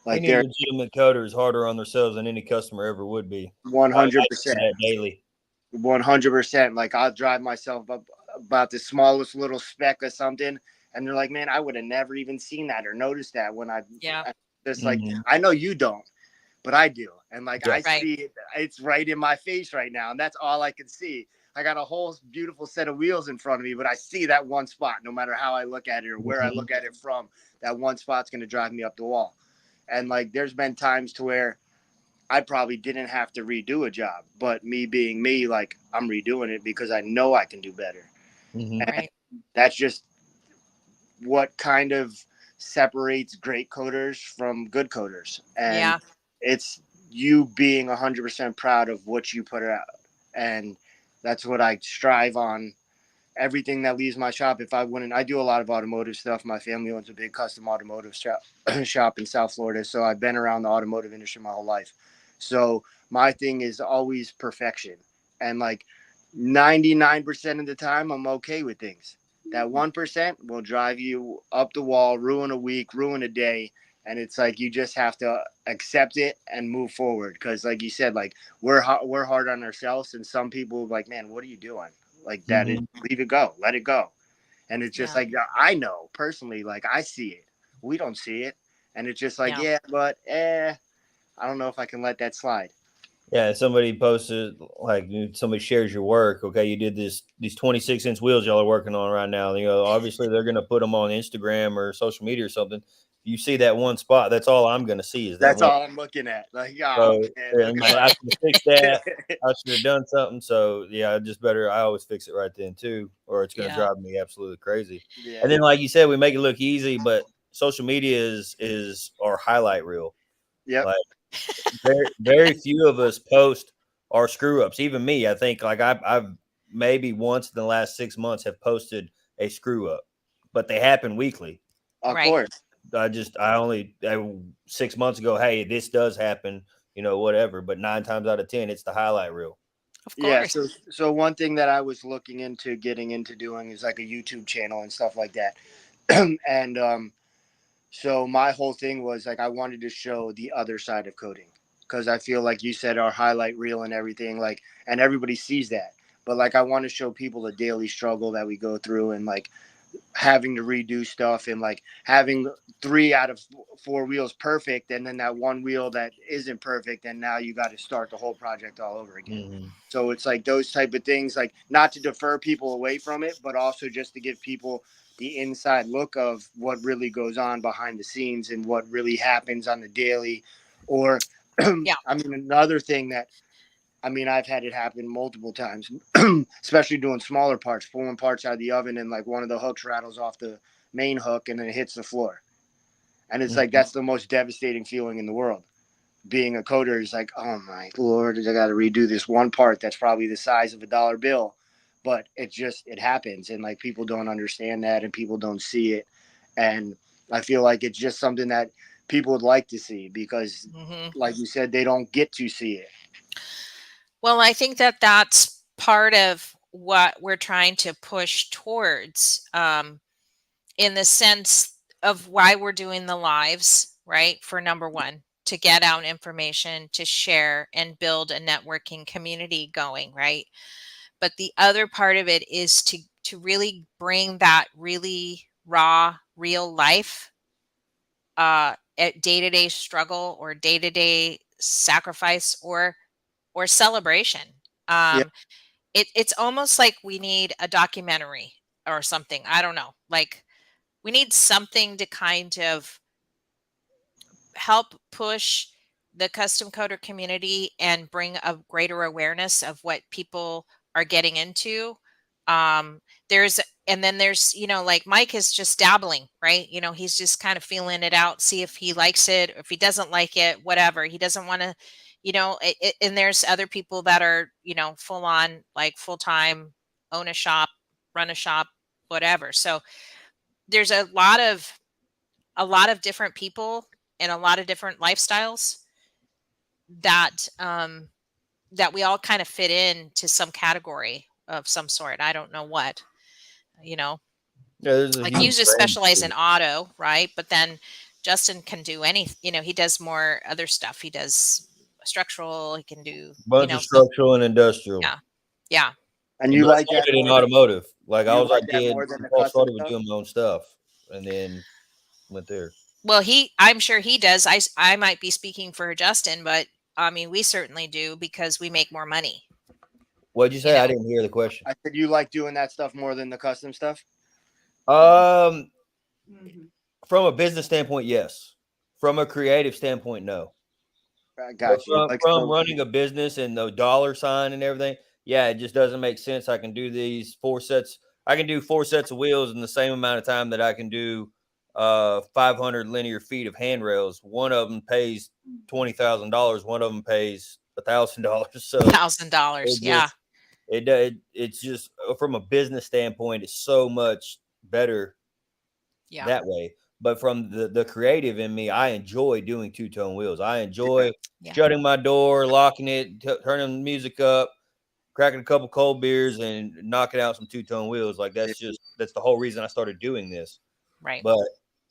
like, Any they're legitimate coder is harder on themselves than any customer ever would be. I see 100%. that daily. 100%. Like, I'll drive myself up about the smallest little speck of something. And they're like, man, I would have never even seen that or noticed that when Yeah. just like, Mhm. I know you don't, but I do. And like, Yeah. I Right. see it, it's right in my face right now. And that's all I can see. I got a whole beautiful set of wheels in front of me, but I see that one spot, no matter how I look at it or where I look at it from, that one spot's going to drive me up the wall. And like, there's been times to where I probably didn't have to redo a job, but me being me, like I'm redoing it because I know I can do better. Mhm. And Right. that's just what kind of separates great coders from good coders. And Yeah. it's you being 100% proud of what you put out. And that's what I strive on. Everything that leaves my shop, if I wouldn't, I do a lot of automotive stuff. My family owns a big custom automotive shop in South Florida. So I've been around the automotive industry my whole life. So my thing is always perfection. And like 99% of the time, I'm okay with things. That 1% will drive you up the wall, ruin a week, ruin a day. And it's like you just have to accept it and move forward. Because, like you said, like we're hard on ourselves, and some people are like, "Man, what are you doing?" Like that is leave it go, let it go. And it's just Yeah. like I know personally, like I see it, we don't see it, and it's just like Yeah. but I don't know if I can let that slide. Yeah, somebody posted like somebody shares your work. Okay, you did these 26-inch wheels y'all are working on right now. You know, obviously they're gonna put them on Instagram or social media or something. You see that one spot, that's all I'm gonna see is that That's one. all I'm looking at. Like, So man, yeah, look man, at I should have fixed that. that. I should have done something. So yeah, I always fix it right then too, or it's gonna Yeah. drive me absolutely crazy. Yeah. And then like you said, we make it look easy, but social media is our highlight reel. Yep. Like very few of us post our screw ups. Even me, I think like I've maybe once in the last 6 months have posted a screw up, but they happen weekly. Of Right. course. I 6 months ago, hey, this does happen, you know, whatever. But 9 times out of 10, it's the highlight reel. Of Yeah. course. So one thing that I was looking into getting into doing is like a YouTube channel and stuff like that. And so my whole thing was like I wanted to show the other side of coding, because I feel like you said our highlight reel and everything, like, and everybody sees that. But like I want to show people the daily struggle that we go through, and like having to redo stuff, and like having 3 out of 4 wheels perfect, and then that one wheel that isn't perfect, and now you got to start the whole project all over again. So it's like those type of things, like not to defer people away from it, but also just to give people the inside look of what really goes on behind the scenes and what really happens on the daily. Or, Yeah. I mean, another thing that, I mean, I've had it happen multiple times, especially doing smaller parts, pulling parts out of the oven, and like one of the hooks rattles off the main hook and then it hits the floor. And it's like, that's the most devastating feeling in the world. Being a coder is like, oh my Lord, I got to redo this one part that's probably the size of $1 bill. But it happens. And like, people don't understand that and people don't see it. And I feel like it's just something that people would like to see because, like you said, they don't get to see it. Well, I think that that's part of what we're trying to push towards, in the sense of why we're doing the lives, right? For number one, to get out information, to share and build a networking community going, right? But the other part of it is to really bring that really raw, real life, at day-to-day struggle or day-to-day sacrifice or celebration. Yeah. It's almost like we need a documentary or something. I don't know. Like, we need something to kind of help push the custom coder community and bring a greater awareness of what people are getting into. And then there's, like Mike is just dabbling, right? He's just kind of feeling it out, see if he likes it, or if he doesn't like it, whatever. He doesn't want to, and there's other people that are, full on, like full-time, own a shop, run a shop, whatever. So there's a lot of different people and a lot of different lifestyles that that we all kind of fit into some category of some sort. I don't know what, Yeah, there's a like huge you just range specialize to in it. auto, right? But then Justin can do any, he does more other stuff. He does structural, he can do, Bunch of so structural and industrial. yeah. Yeah. And you But I like that started in more than, automotive. Like I you was like like, that kid, more than the I custom started with stuff? doing my own stuff, and then went there. Well, I'm sure he does. I might be speaking for Justin, but I mean, we certainly do because we make more money. What'd you say? know. I didn't hear the question. I said you like doing that stuff more than the custom stuff? Um, Mm-hmm. from a business standpoint, yes. From a creative standpoint, no. I But got you. from running a business and the dollar sign and everything, yeah, it just doesn't make sense. I can do these 4 sets. I can do 4 sets of wheels in the same amount of time that I can do 500 linear feet of handrails. One of them pays $20,000. One of them pays $1,000. So $1,000. Yeah. it's just from a business standpoint, it's so much better Yeah. that way. But from the creative in me, I enjoy doing two-tone wheels. I enjoy Yeah. shutting my door, locking it, turning the music up, cracking a couple cold beers, and knocking out some two-tone wheels. Like that's the whole reason I started doing this. Right. But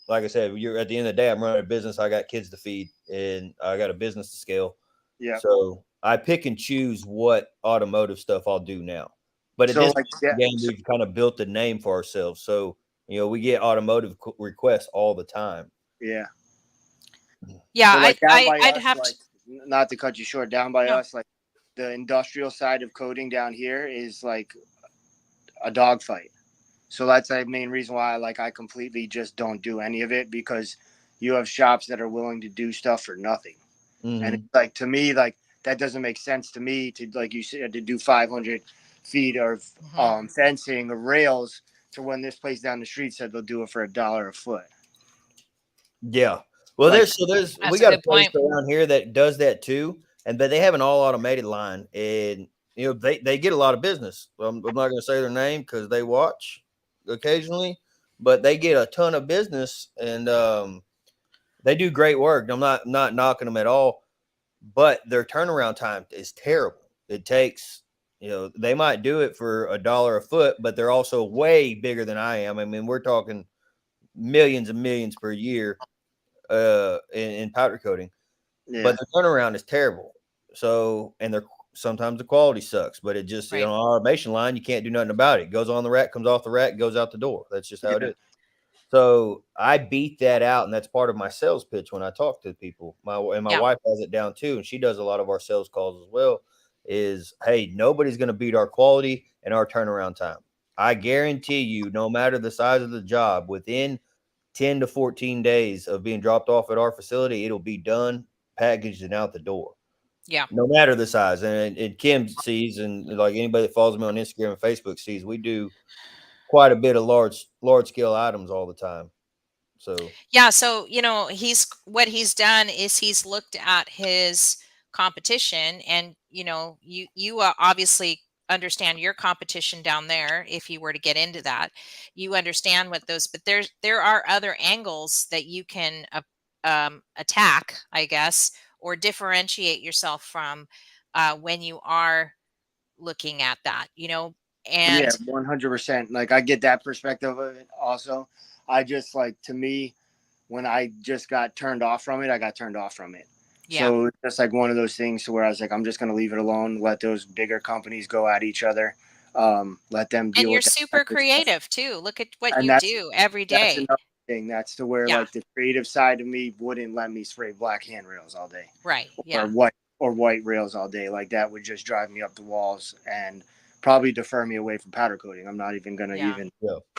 like I said, you're at the end of the day, I'm running a business. I got kids to feed, and I got a business to scale. Yeah. So I pick and choose what automotive stuff I'll do now. But at So, this like, game, we've kind of built a name for ourselves. So we get automotive requests all the time. Yeah. Yeah. So, like, down by I'd us, have like, to. not to cut you short, down by No. us, like the industrial side of coding down here is like a dogfight. So that's the main reason why I completely just don't do any of it, because you have shops that are willing to do stuff for nothing. Mm-hmm. And it's like, to me, like, that doesn't make sense to me to, like you said, to do 500 feet of fencing or rails to when this place down the street said they'll do it for $1 a foot. Yeah. Well, Like, there's That's we a got a good place point. around here that does that too, but they have an all automated line, and they get a lot of business. I'm not going to say their name because they watch occasionally, but they get a ton of business, and they do great work. I'm not knocking them at all, but their turnaround time is terrible. It takes, they might do it for $1 a foot, but they're also way bigger than I am. I mean, we're talking millions and millions per year in powder coating, but the turnaround is terrible. So, and sometimes the quality sucks, but it just, Right. on an automation line, you can't do nothing about it. It goes on the rack, comes off the rack, goes out the door. That's just how it is. So I beat that out, and that's part of my sales pitch when I talk to people. My wife has it down too, and she does a lot of our sales calls as well. Is, hey, nobody's going to beat our quality and our turnaround time. I guarantee you, no matter the size of the job, within 10 to 14 days of being dropped off at our facility, it'll be done, packaged, and out the door. Yeah. No matter the size. And Kim sees, and like anybody that follows me on Instagram and Facebook sees, we do quite a bit of large scale items all the time. So Yeah, so what he's done is he's looked at his competition, and you obviously understand your competition down there. If you were to get into that, you understand what those, but there are other angles that you can attack, I guess, or differentiate yourself from when you are looking at that, Yeah, and 100%. Like I get that perspective of it also. I just like, to me, when I just got turned off from it, I got turned off from it. yeah. So it's just like one of those things to where I was like, I'm just going to leave it alone. Let those bigger companies go at each other. Let them deal And you're with that super type of stuff. creative too. Look at what And you do every that's day. another thing. That's to where Yeah. like the creative side of me wouldn't let me spray black handrails all day. Right. Yeah. Or white rails all day. Like that would just drive me up the walls and probably defer me away from powder coating. I'm not even going to even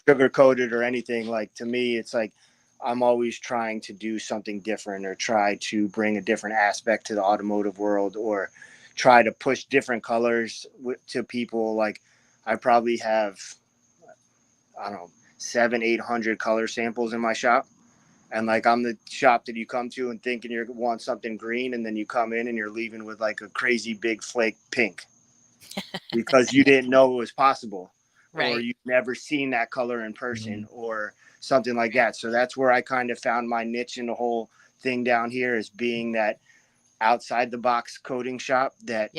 sugarcoat it or anything. Like to me, it's like I'm always trying to do something different or try to bring a different aspect to the automotive world or try to push different colors to people. Like I probably have, I don't know, 700-800 color samples in my shop. And like I'm the shop that you come to and thinking you want something green, and then you come in and you're leaving with like a crazy big flake pink because you didn't know it was possible, Right. or you've never seen that color in person, or something like that. So that's where I kind of found my niche in the whole thing down here, is being that outside the box coating shop that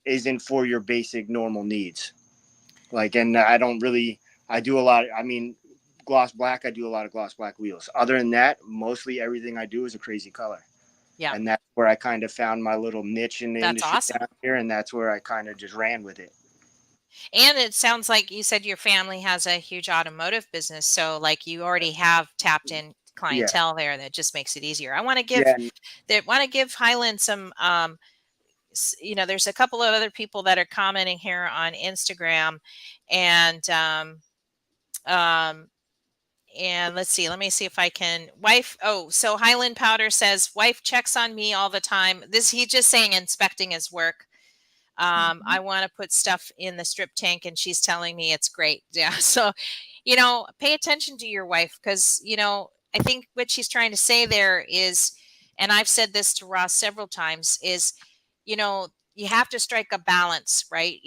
isn't for your basic normal needs. Like, and I do a lot. I mean, gloss black, I do a lot of gloss black wheels. Other than that, mostly everything I do is a crazy color. Yeah. And that's where I kind of found my little niche in the That's industry awesome. down here. And that's where I kind of just ran with it. And it sounds like you said your family has a huge automotive business. So like you already have tapped in clientele there that just makes it easier. I want to give Highland some, there's a couple of other people that are commenting here on Instagram, and let's see. Let me see if I can. So Highland Powder says, wife checks on me all the time. He's just saying, inspecting his work. I want to put stuff in the strip tank, and she's telling me it's great. Yeah. So, pay attention to your wife, because, I think what she's trying to say there is, and I've said this to Ross several times, is, you have to strike a balance, right?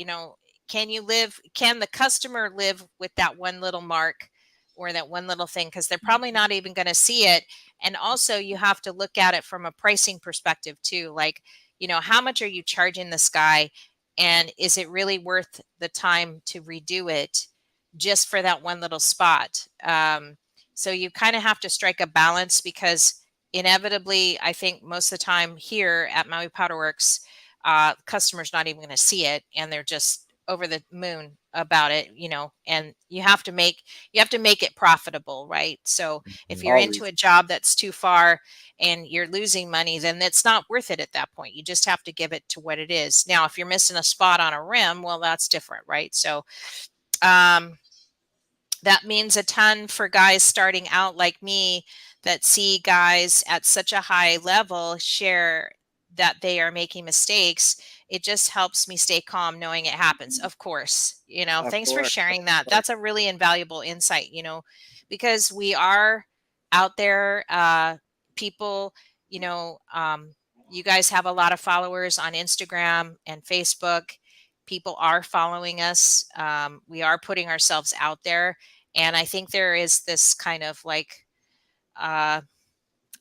Can the customer live with that one little mark or that one little thing? Because they're probably not even going to see it. And also you have to look at it from a pricing perspective too. Like, how much are you charging this guy? And is it really worth the time to redo it just for that one little spot? So you kind of have to strike a balance, because inevitably, I think most of the time here at Maui Powder Works, customers not even going to see it, and they're just over the moon about it, and you have to make it profitable, right? So if you're into a job that's too far and you're losing money, then it's not worth it at that point. You just have to give it to what it is. Now, if you're missing a spot on a rim, well, that's different, right? So that means a ton for guys starting out like me that see guys at such a high level share that they are making mistakes. It just helps me stay calm knowing it happens. Of course, thanks for sharing that. That's a really invaluable insight, because we are out there, people, you guys have a lot of followers on Instagram and Facebook. People are following us. We are putting ourselves out there. And I think there is this kind of like,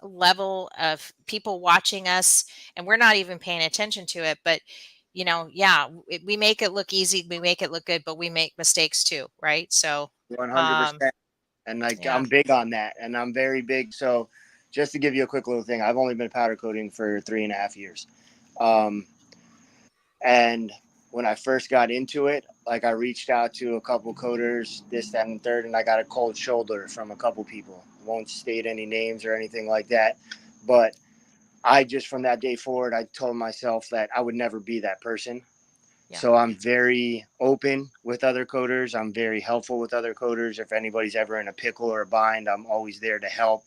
level of people watching us, and we're not even paying attention to it, but we make it look easy, we make it look good, but we make mistakes too, right? So 100%. And like I'm big on that, and I'm very big. So just to give you a quick little thing, I've only been powder coating for 3.5 years, and when I first got into it, like I reached out to a couple coders, this, that, and third, and I got a cold shoulder from a couple people. Won't state any names or anything like that, but I just, from that day forward, I told myself that I would never be that person. Yeah. So I'm very open with other coders. I'm very helpful with other coders. If anybody's ever in a pickle or a bind, I'm always there to help,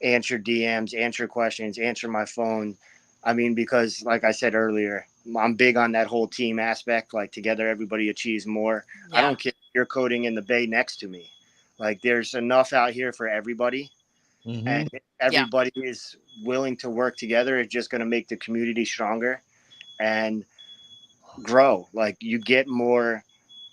answer DMs, answer questions, answer my phone. I mean, because like I said earlier, I'm big on that whole team aspect. Like together, everybody achieves more. I Yeah. don't care if you're coding in the bay next to me. Like there's enough out here for everybody. Mhm. And if everybody is willing to work together, it's just going to make the community stronger and grow. Like you get more.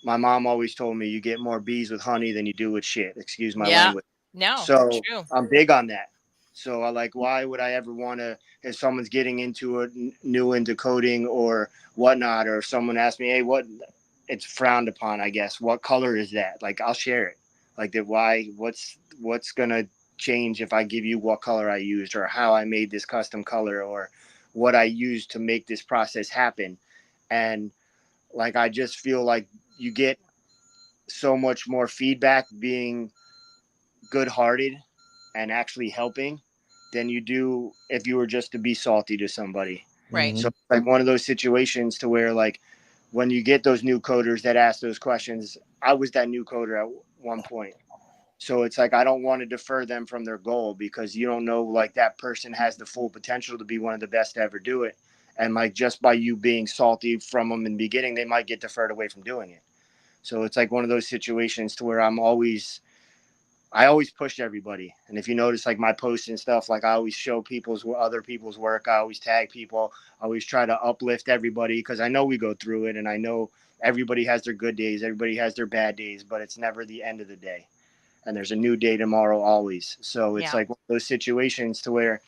My mom always told me you get more bees with honey than you do with shit. Excuse my Yeah. language. No, So true. I'm big on that. So I like, why would I ever want to, if someone's getting into it new into coding or whatnot, or if someone asks me, hey, what, it's frowned upon, I guess. What color is that? Like, I'll share it. Like that, what's going to change if I give you what color I used or how I made this custom color or what I used to make this process happen. And like, I just feel like you get so much more feedback being good hearted and actually helping than you do if you were just to be salty to somebody. Right. So like one of those situations to where like when you get those new coders that ask those questions, I was that new coder at one point. So it's like I don't want to defer them from their goal because you don't know like that person has the full potential to be one of the best to ever do it. And like just by you being salty from them in the beginning, they might get deferred away from doing it. So it's like one of those situations to where I always push everybody. And if you notice like my posts and stuff, like I always show other people's work. I always tag people. I always try to uplift everybody because I know we go through it and I know everybody has their good days. Everybody has their bad days, but it's never the end of the day. And there's a new day tomorrow always. So it's Yeah. like one of those situations to where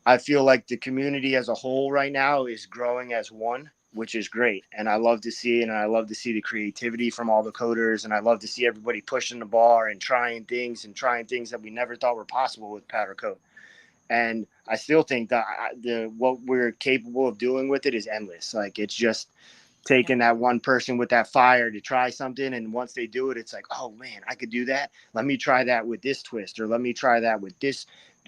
I feel like the community as a whole right now is growing as one, which is great. And I love to see it. And I love to see the creativity from all the coders. And I love to see everybody pushing the bar and trying things that we never thought were possible with powder coat. And I still think that what we're capable of doing with it is endless. Like it's just taking that one person with that fire to try something. And once they do it, it's like, oh man, I could do that. Let me try that with this twist, or let me try that with this,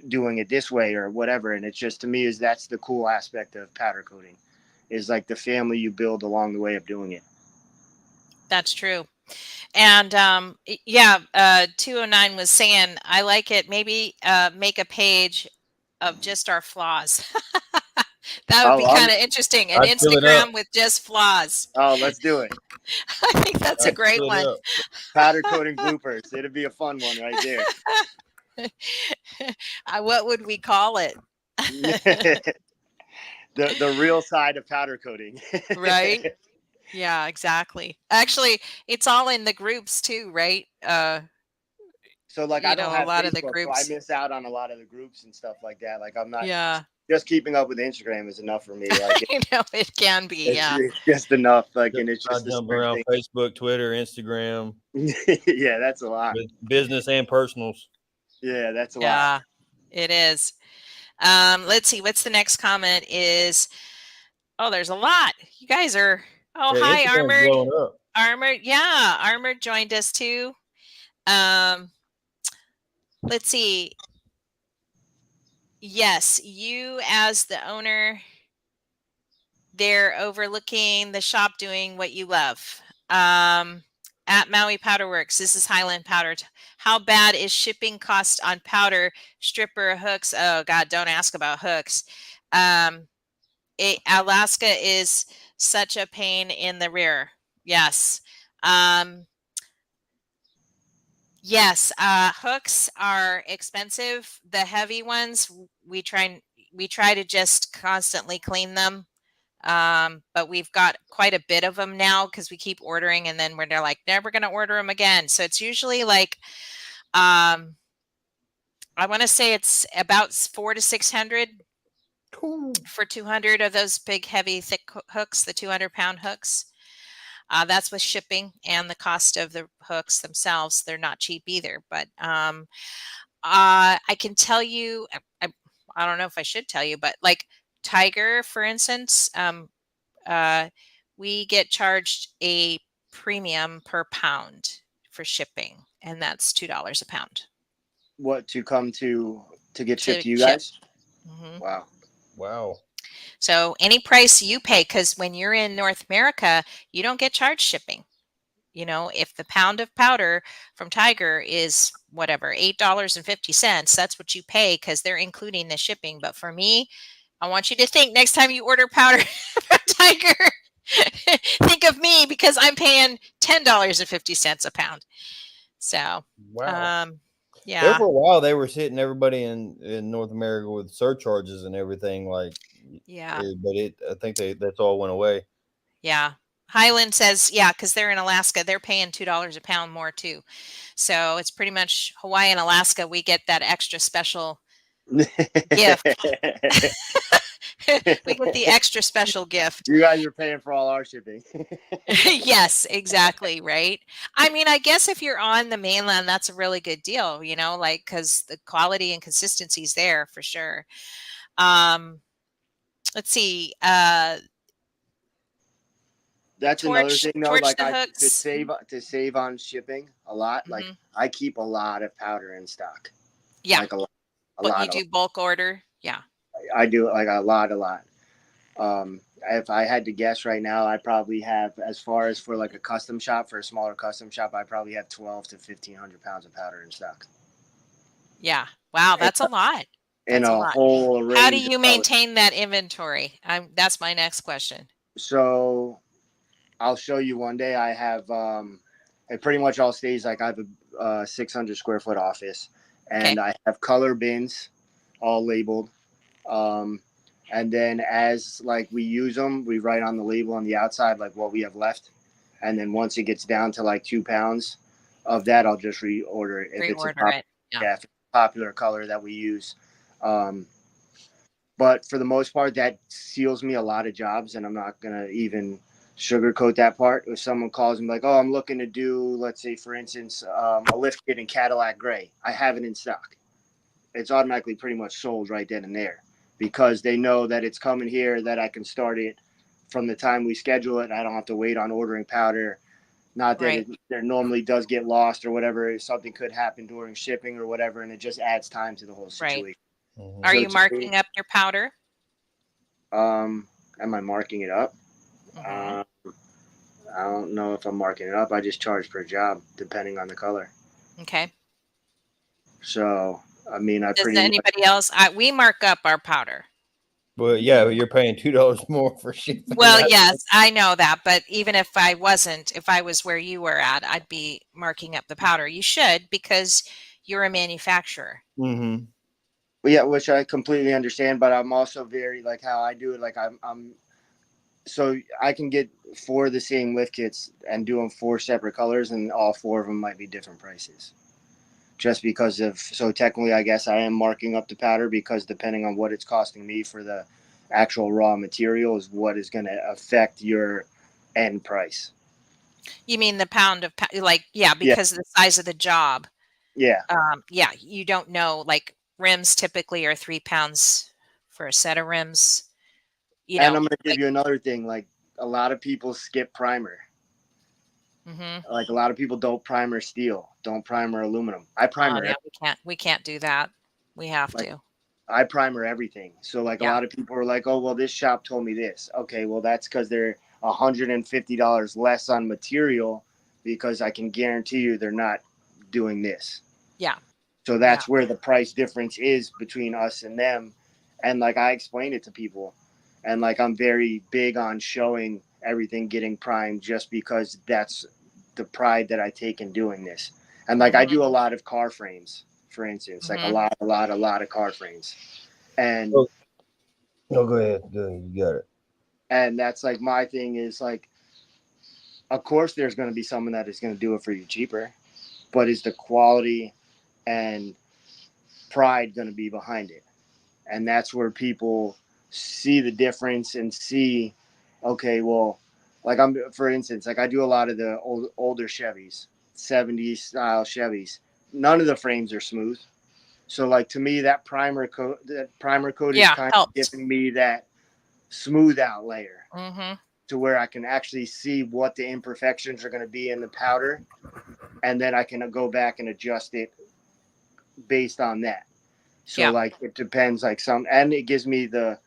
doing it this way or whatever. And it's just, to me, that's the cool aspect of powder coating is like the family you build along the way of doing it. That's true. And 209 was saying, I like it. Maybe make a page of just our flaws. That would be kind of interesting. An I'd fill it up. Instagram with just flaws. Oh, let's do it. I think that's a great one. Powder coating bloopers. It'd be a fun one right there. What would we call it? the real side of powder coating. Right? Yeah, exactly. Actually, it's all in the groups too, right? So like I don't have a lot Facebook, of the groups. so I miss out on a lot of the groups and stuff like that. Like I'm not. Yeah. Just keeping up with Instagram is enough for me. Like I know it can be. it's just enough. Like, and it's just jumping around Facebook, Twitter, Instagram. Yeah, that's a lot. Business and personals. Yeah, that's a lot. Yeah, it is. Let's see. What's the next comment? Is there's a lot. You guys are. Oh, yeah, hi, Instagram's blowing up. Armored. Yeah, Armored joined us too. Let's see. Yes, you as the owner, they're overlooking the shop doing what you love. At Maui Powder Works, this is Highland Powder. How bad is shipping cost on powder, stripper, hooks? Oh God, don't ask about hooks. Alaska is such a pain in the rear. Yes. Yes, hooks are expensive. The heavy ones, we try to just constantly clean them. But we've got quite a bit of them now because we keep ordering, and then they're like, never going to order them again. So it's usually like, I want to say it's about 400 to 600 for 200 of those big, heavy, thick hooks, the 200-pound hooks. That's with shipping and the cost of the hooks themselves. They're not cheap either. But I can tell you, I don't know if I should tell you, but like Tiger, for instance, we get charged a premium per pound for shipping, and that's $2 a pound. What to come to get shipped to you guys? Mm-hmm. Wow. So any price you pay, because when you're in North America, you don't get charged shipping. You know, if the pound of powder from Tiger is whatever, $8.50, that's what you pay because they're including the shipping. But for me, I want you to think next time you order powder from Tiger, think of me because I'm paying $10.50 a pound. So, Wow. There yeah, for a while, they were hitting everybody in North America with surcharges and everything. Like, yeah, but I think that's all went away. yeah. Highland says, yeah, because they're in Alaska, they're paying $2 a pound more too. So it's pretty much Hawaii and Alaska. We get that extra special gift. We get the extra special gift. You guys are paying for all our shipping. Yes, exactly. Right. I mean, I guess if you're on the mainland, that's a really good deal, you know, like because the quality and consistency is there for sure. Let's see. That's another thing though. Torch Like the to hooks. save on shipping a lot. Like Mhm. I keep a lot of powder in stock. Yeah. Like a But you lot. do bulk order. Yeah. I do like a lot. If I had to guess right now, I probably have, as far as for like a custom shop, for a smaller custom shop, I probably have 12 to 1,500 pounds of powder in stock. Yeah. Wow. That's a lot. In That's a a lot. whole range. How do you maintain that inventory? That's my next question. So I'll show you one day. I have it pretty much all stays like I have a 600 square foot office, and Okay. I have color bins all labeled. And then as like we use them, we write on the label on the outside like what we have left, and then once it gets down to like 2 pounds of that, I'll just reorder it if it's a Reorder it. Yeah. if it's a popular color that we use. But for the most part, that seals me a lot of jobs, and I'm not gonna even sugarcoat that part. If someone calls me like, "Oh, I'm looking to do, let's say, for instance, a lift kit in Cadillac gray," I have it in stock. It's automatically pretty much sold right then and there because they know that it's coming here, that I can start it from the time we schedule it. I don't have to wait on ordering powder. Not that Right. it normally does get lost or whatever. Something could happen during shipping or whatever, and it just adds time to the whole Right. situation. Mhm. Are So you to marking me, up your powder? am I marking it up? Mhm. I don't know if I'm marking it up. I just charge per job depending on the color. Okay. So I mean, I Does pretty much anybody else? We mark up our powder. Well, yeah, you're paying $2 more for shipping. Well, yes, I know that, but even if I wasn't, if I was where you were at, I'd be marking up the powder. You should because you're a manufacturer. Mm-hmm. yeah, which I completely understand, but I'm also very like how I do it. Like I'm so I can get 4 of the same lift kits and do them 4 separate colors, and all 4 of them might be different prices. Just because of, so technically, I guess I am marking up the powder because depending on what it's costing me for the actual raw material is what is going to affect your end price. You mean the pound of like, yeah, Yeah, because of the size of the job. yeah. Yeah, you don't know. Like rims typically are 3 pounds for a set of rims. You And know, I'm going to give like, you another thing. Like a lot of people skip primer. mhm. Like a lot of people don't primer steel, don't primer aluminum. I primer Yeah, we can't do that. We have like to. I primer everything. So like a Yeah. lot of people are like, oh well, this shop told me this. Okay, well that's because they're $150 less on material because I can guarantee you they're not doing this. Yeah. So Yeah. that's where the price difference is between us and them. And like I explain it to people, and like I'm very big on showing everything getting primed just because that's the pride that I take in doing this. And like I Mhm. do a lot of car frames, for instance, like a Mhm. lot of car frames. And Oh, no, go ahead. Go ahead. You got it. and that's like my thing is like, of course there's going to be someone that is going to do it for you cheaper, but is the quality and pride going to be behind it? And that's where people see the difference and see, okay, well, like I'm, for instance, like I do a lot of the older Chevys, 70s style Chevys. None of the frames are smooth. So like to me, that primer coat is Yeah, kind of helps. giving me that smooth out layer Mhm. to where I can actually see what the imperfections are going to be in the powder, and then I can go back and adjust it based on that. So Yeah. like it depends, like some, and it gives me the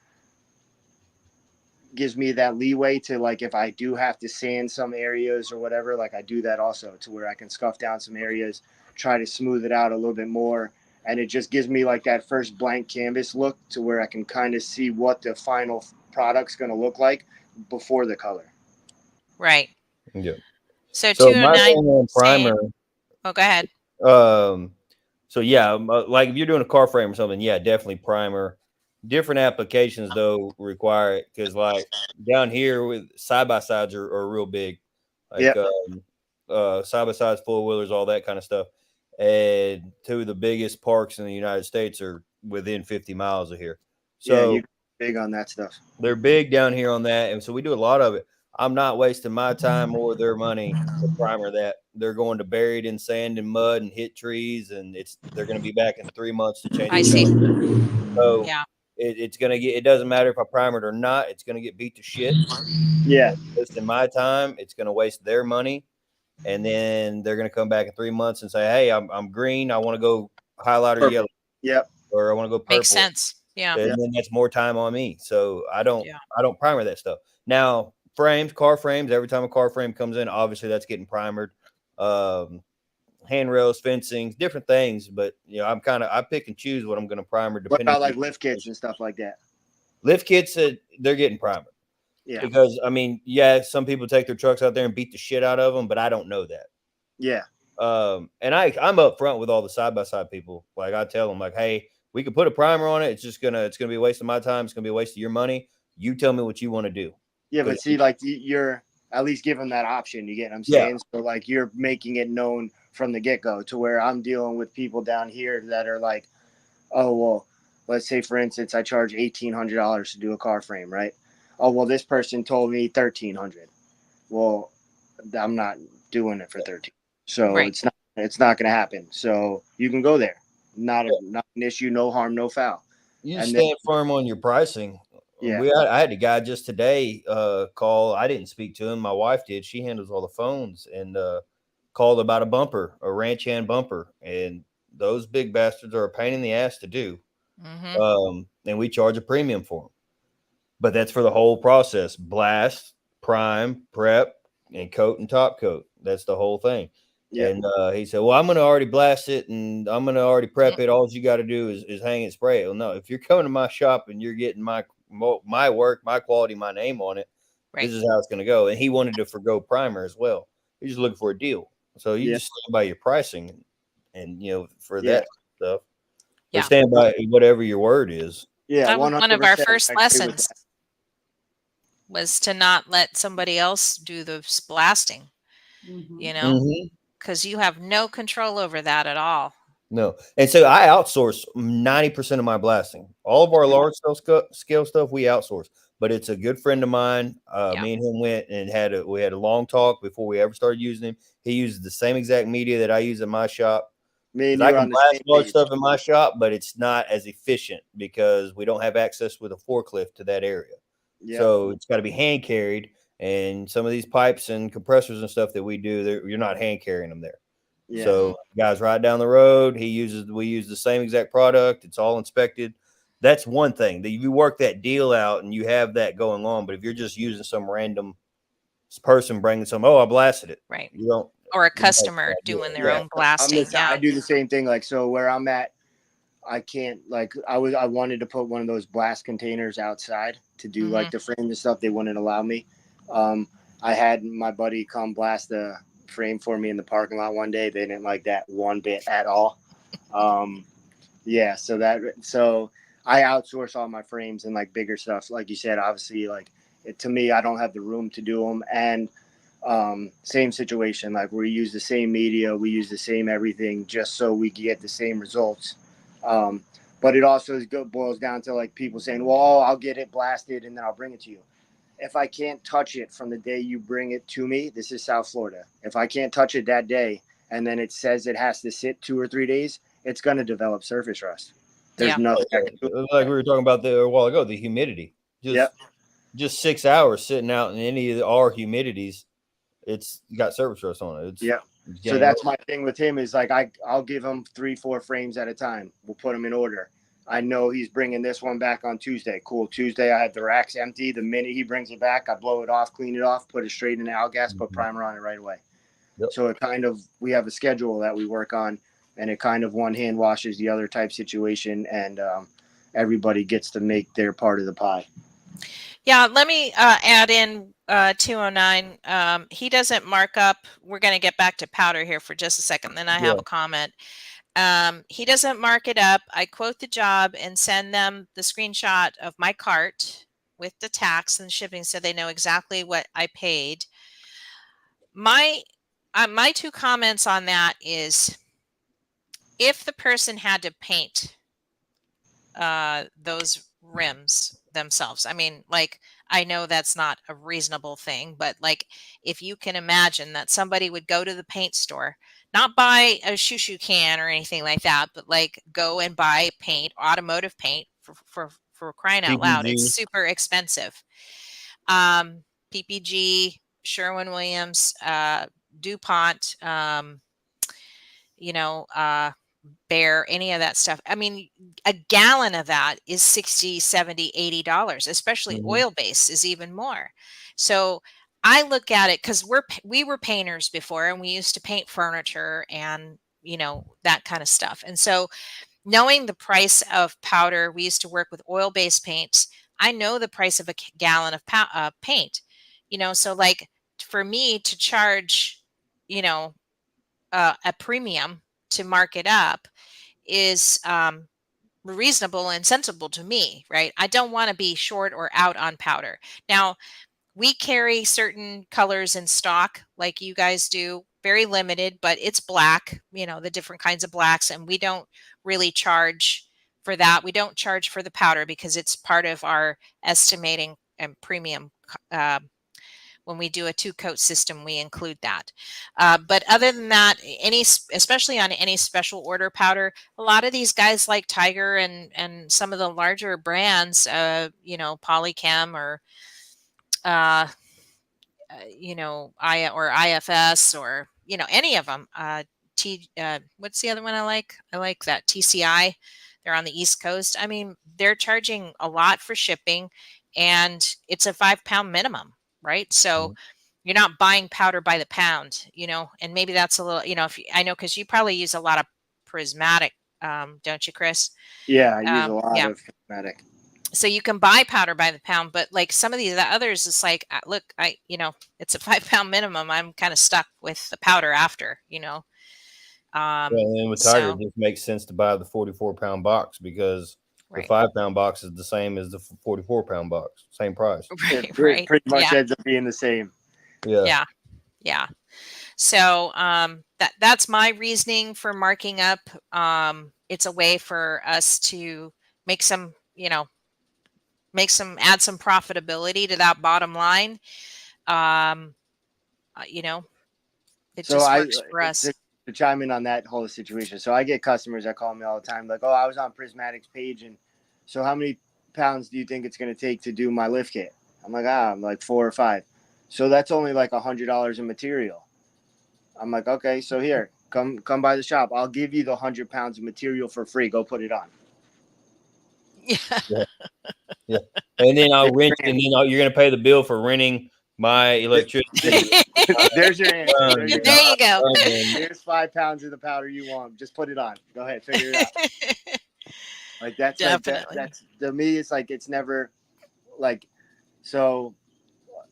gives me that leeway to, like, if I do have to sand some areas or whatever, like I do that also, to where I can scuff down some areas, try to smooth it out a little bit more. And it just gives me like that first blank canvas look to where I can kind of see what the final product's going to look like before the color. Right. Yeah. So So my 209. thing on primer, Oh, go ahead. so yeah, like if you're doing a car frame or something, yeah, definitely primer. Different applications though require it, because like down here with side by sides are real big, like side by sides, four wheelers, all that kind of stuff. And two of the biggest parks in the United States are within 50 miles of here. So Yeah, you're big on that stuff. they're big down here on that, and so we do a lot of it. I'm not wasting my time or their money to primer that. They're going to bury it in sand and mud and hit trees, and they're going to be back in 3 months to change. I see. So Yeah. it's going to get. It doesn't matter if I primer it or not. It's going to get beat to shit. Yeah. Wasting my time. It's going to waste their money, and then they're going to come back in 3 months and say, "Hey, I'm green. I want to go highlighter yellow. Yep. Or I want to go purple." Makes sense. Yeah. And then that's more time on me. So I don't primer that stuff. Now, car frames, every time a car frame comes in, obviously that's getting primered. Handrails, fencing, different things, but I pick and choose what I'm going to primer. What about like lift kits and stuff like that? Lift kits, they're getting primered. Yeah. Because I mean, yeah, some people take their trucks out there and beat the shit out of them, but I don't know that. Yeah. And I'm up front with all the side by side people. Like I tell them, like, hey, we could put a primer on it. It's gonna be a waste of my time. It's gonna be a waste of your money. You tell me what you want to do. Yeah, but see, like you're at least giving that option. You get what I'm saying? So like you're making it known from the get go, to where I'm dealing with people down here that are like, oh well, let's say for instance I charge $1,800 to do a car frame, right? Oh well, this person told me $1,300. Well, I'm not doing it for $1,300, so it's not going to happen. So you can go there. Not an issue, no harm, no foul. You stand firm on your pricing. Yeah. I had a guy just today call. I didn't speak to him. My wife did. She handles all the phones, and called about a bumper, a ranch hand bumper. And those big bastards are a pain in the ass to do. Mm-hmm. And we charge a premium for them. But that's for the whole process: blast, prime, prep, and coat and top coat. That's the whole thing. Yeah. And he said, well, I'm going to already blast it and I'm going to already prep it. All you got to do is hang it, spray it. Well, no, if you're coming to my shop and you're getting my work, my quality, my name on it, this is how it's going to go. And he wanted to forgo primer as well. He's just looking for a deal. So you just stand by your pricing and for that stuff. Yeah. Stand by whatever your word is. Yeah. That was one of our first lessons was to not let somebody else do the blasting, because you have no control over that at all. No. And so I outsource 90% of my blasting. All of our large scale stuff we outsource, but it's a good friend of mine. Me and him went and we had a long talk before we ever started using him. He uses the same exact media that I use in my shop. I can blast large stuff in my shop, but it's not as efficient because we don't have access with a forklift to that area. Yeah. So it's got to be hand carried. And some of these pipes and compressors and stuff that we do, you're not hand carrying them there. Yeah. So guys right down the road, we use the same exact product. It's all inspected. That's one thing that you work that deal out and you have that going on. But if you're just using some random person bringing I blasted it. Right. You don't. Or a customer doing their own blasting. I do the same thing. Like, so where I'm at, I can't, like, I wanted to put one of those blast containers outside to do like the frame and stuff. They wouldn't allow me. I had my buddy come blast the frame for me in the parking lot one day. They didn't like that one bit at all. So I outsource all my frames and like bigger stuff. Like you said, obviously, like to me, I don't have the room to do them. And same situation, like we use the same media, we use the same everything just so we get the same results. But it also boils down to like people saying, well, I'll get it blasted and then I'll bring it to you. If I can't touch it from the day you bring it to me, this is South Florida. If I can't touch it that day and then it says it has to sit 2 or 3 days, it's going to develop surface rust. There's nothing I can do. Like we were talking about a while ago, the humidity. Just 6 hours sitting out in any of our humidities, it's got surface rust on it. So that's my thing with him is like I'll give him 3-4 frames at a time. We'll put them in order. I know he's bringing this one back on Tuesday. Cool. Tuesday, I have the racks empty. The minute he brings it back, I blow it off, clean it off, put it straight in the Algas, put primer on it right away. Yep. So it kind of, we have a schedule that we work on, and it kind of one hand washes the other type situation, and everybody gets to make their part of the pie. Yeah, let me add in 209. He doesn't mark up. We're going to get back to powder here for just a second. Then I have Yeah. a comment. He doesn't mark it up. I quote the job and send them the screenshot of my cart with the tax and shipping so they know exactly what I paid. My two comments on that is if the person had to paint those rims themselves. I mean, like, I know that's not a reasonable thing, but like, if you can imagine that somebody would go to the paint store, not buy a shoo can or anything like that, but like go and buy paint, automotive paint for crying out loud. It's PPG. super expensive. PPG, Sherwin-Williams, DuPont, Bear, any of that stuff. I mean, a gallon of that is $60, $70, $80, especially Mhm. oil base is even more. So I look at it because we were painters before, and we used to paint furniture and that kind of stuff. And so knowing the price of powder, we used to work with oil-based paints. I know the price of a gallon of paint. So like for me to charge, a premium to mark it up is reasonable and sensible to me, right? I don't want to be short or out on powder. Now, we carry certain colors in stock like you guys do, very limited, but it's black, the different kinds of blacks, and we don't really charge for that. We don't charge for the powder because it's part of our estimating and premium. When we do a 2-coat system, we include that. But other than that, especially on any special order powder, a lot of these guys like Tiger and some of the larger brands, Polychem or IFS or any of them. What's the other one I like? I like that TCI. They're on the East Coast. I mean, they're charging a lot for shipping, and it's a 5-pound minimum, right? So you're not buying powder by the pound, and maybe that's a little, I know because you probably use a lot of prismatic, don't you, Chris? Yeah, I use a lot yeah. of prismatic. So you can buy powder by the pound, but like some of the others, it's like, look, it's a 5-pound minimum. I'm kind of stuck with the powder after, And with Tiger, it just makes sense to buy the 44-pound box because the 5-pound box is the same as the 44-pound box, same price. It pretty much ends up being the same. Yeah. So that's my reasoning for marking up. It's a way for us to make some, add some profitability to that bottom line. It just works for us. To chime in on that whole situation. So I get customers that call me all the time, like, oh, I was on Prismatic's page, and so how many pounds do you think it's going to take to do my lift kit? I'm like 4 or 5. So that's only like $100 in material. I'm like, okay, so here, come by the shop. I'll give you the 100 pounds of material for free. Go put it on. Yeah. And then I'll rent, and then you're going to pay the bill for renting my electricity. There's your answer. There you go. Here's 5 pounds of the powder you want. Just put it on. Go ahead, figure it out. Like that's definitely. That's to me. It's like it's never like so.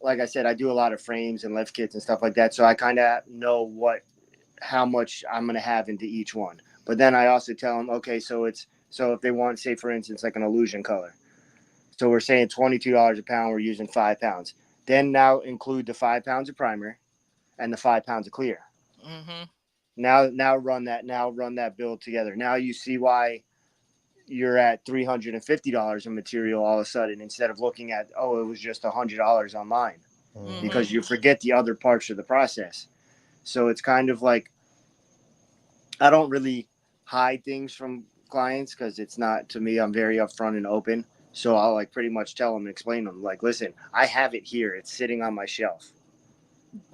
Like I said, I do a lot of frames and lift kits and stuff like that, so I kind of know how much I'm going to have into each one. But then I also tell them, okay, so if they want, say for instance, like an illusion color, so we're saying $22 a pound. We're using 5 pounds. Then now include the 5 pounds of primer and the 5 pounds of clear. Mm-hmm. Now run that bill together. Now you see why you're at $350 in material all of a sudden instead of looking at, oh, it was just $100 online, because you forget the other parts of the process. So it's kind of like, I don't really hide things from clients because it's not, to me, I'm very upfront and open. So I'll like pretty much tell them and explain them, like, listen, I have it here. It's sitting on my shelf.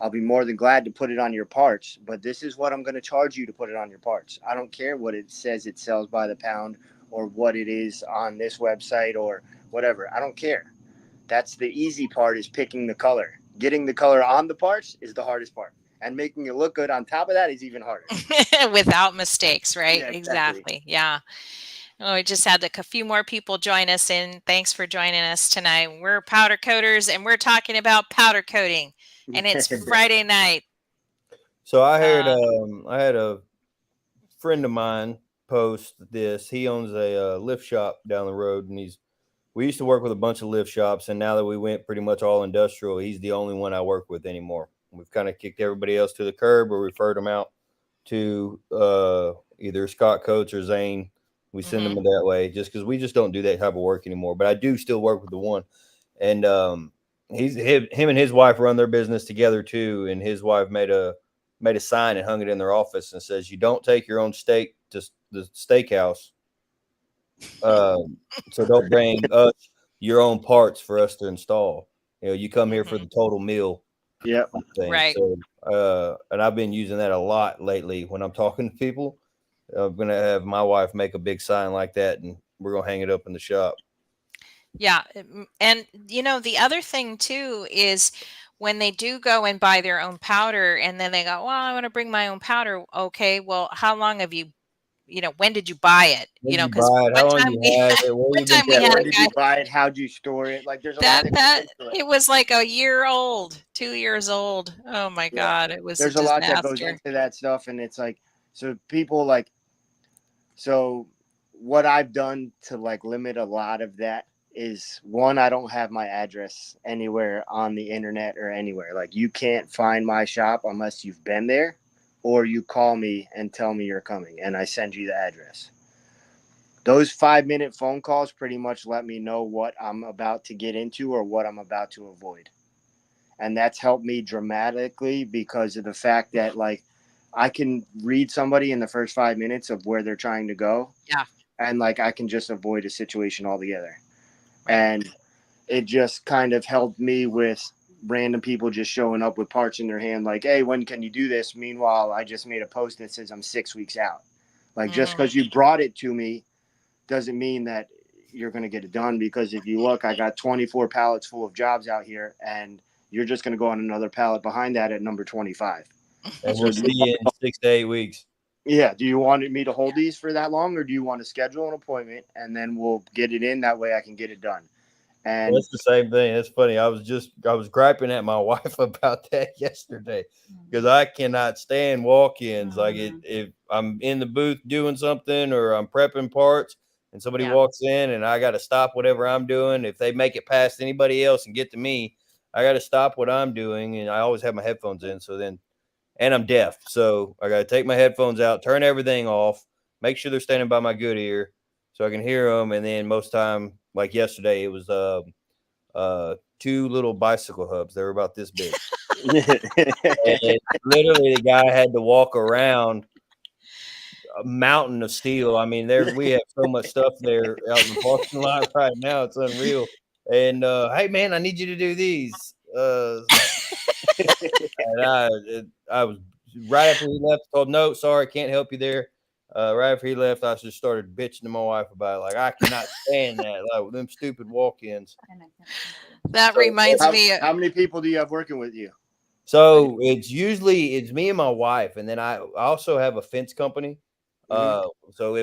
I'll be more than glad to put it on your parts, but this is what I'm going to charge you to put it on your parts. I don't care what it says it sells by the pound or what it is on this website or whatever. I don't care. That's the easy part, is picking the color. Getting the color on the parts is the hardest part. And making it look good on top of that is even harder. Without mistakes, right? Yeah, Exactly. Yeah. Oh, we just had a few more people join us, and thanks for joining us tonight. We're powder coaters, and we're talking about powder coating, and it's Friday night. So I heard I had a friend of mine post this. He owns a lift shop down the road, and we used to work with a bunch of lift shops, and now that we went pretty much all industrial, he's the only one I work with anymore. We've kind of kicked everybody else to the curb or referred them out to either Scott Coates or Zane. We send them that way just because we just don't do that type of work anymore. But I do still work with the one, and him and his wife run their business together too. And his wife made a sign and hung it in their office and says, "You don't take your own steak to the steakhouse, so don't bring us your own parts for us to install. You know, you come here for the total meal." Yep. Right. So, and I've been using that a lot lately when I'm talking to people. I'm going to have my wife make a big sign like that, and we're going to hang it up in the shop. Yeah. And, the other thing, too, is when they do go and buy their own powder and then they go, well, I want to bring my own powder. Okay, well, how long have you, when did you buy it? Because How long you had it? one time we had Where a did guy you buy it? How'd you store it? Like, there's a lot of that things into it was like a year old, 2 years old. Oh my God. It was There's a a lot that goes disaster. into that stuff, and it's like, so people like, so what I've done to like limit a lot of that is, one, I don't have my address anywhere on the internet or anywhere. Like, you can't find my shop unless you've been there, or you call me and tell me you're coming and I send you the address. Those 5-minute phone calls pretty much let me know what I'm about to get into or what I'm about to avoid. And that's helped me dramatically because of the fact that, like, I can read somebody in the first 5 minutes of where they're trying to go. Yeah. And like, I can just avoid a situation altogether. And it just kind of helped me with random people just showing up with parts in their hand. Like, hey, when can you do this? Meanwhile, I just made a post that says I'm 6 weeks out. Like, just because you brought it to me doesn't mean that you're going to get it done. Because if you look, I got 24 pallets full of jobs out here, and you're just going to go on another pallet behind that at number 25. And we'll see you in 6 to 8 weeks. Yeah. Do you want me to hold these for that long, or do you want to schedule an appointment and then we'll get it in? That way I can get it done. And That's the same thing. That's funny. I was griping at my wife about that yesterday because I cannot stand walk-ins. Like, if I'm in the booth doing something or I'm prepping parts and somebody walks in and I got to stop whatever I'm doing, if they make it past anybody else and get to me, I got to stop what I'm doing. And I always have my headphones in. And I'm deaf. So I got to take my headphones out, turn everything off, make sure they're standing by my good ear so I can hear them. And then most time, like yesterday, it was 2 little bicycle hubs. They were about this big. And literally, the guy had to walk around a mountain of steel. I mean, we have so much stuff there out in the parking lot right now. It's unreal. And hey, man, I need you to do these. And I was right after he left, told, no, sorry, can't help you there. Right after he left, I just started bitching to my wife about it. Like, I cannot stand that, like, them stupid walk-ins. That reminds me. How many people do you have working with you? So it's me and my wife, and then I also have a fence company. And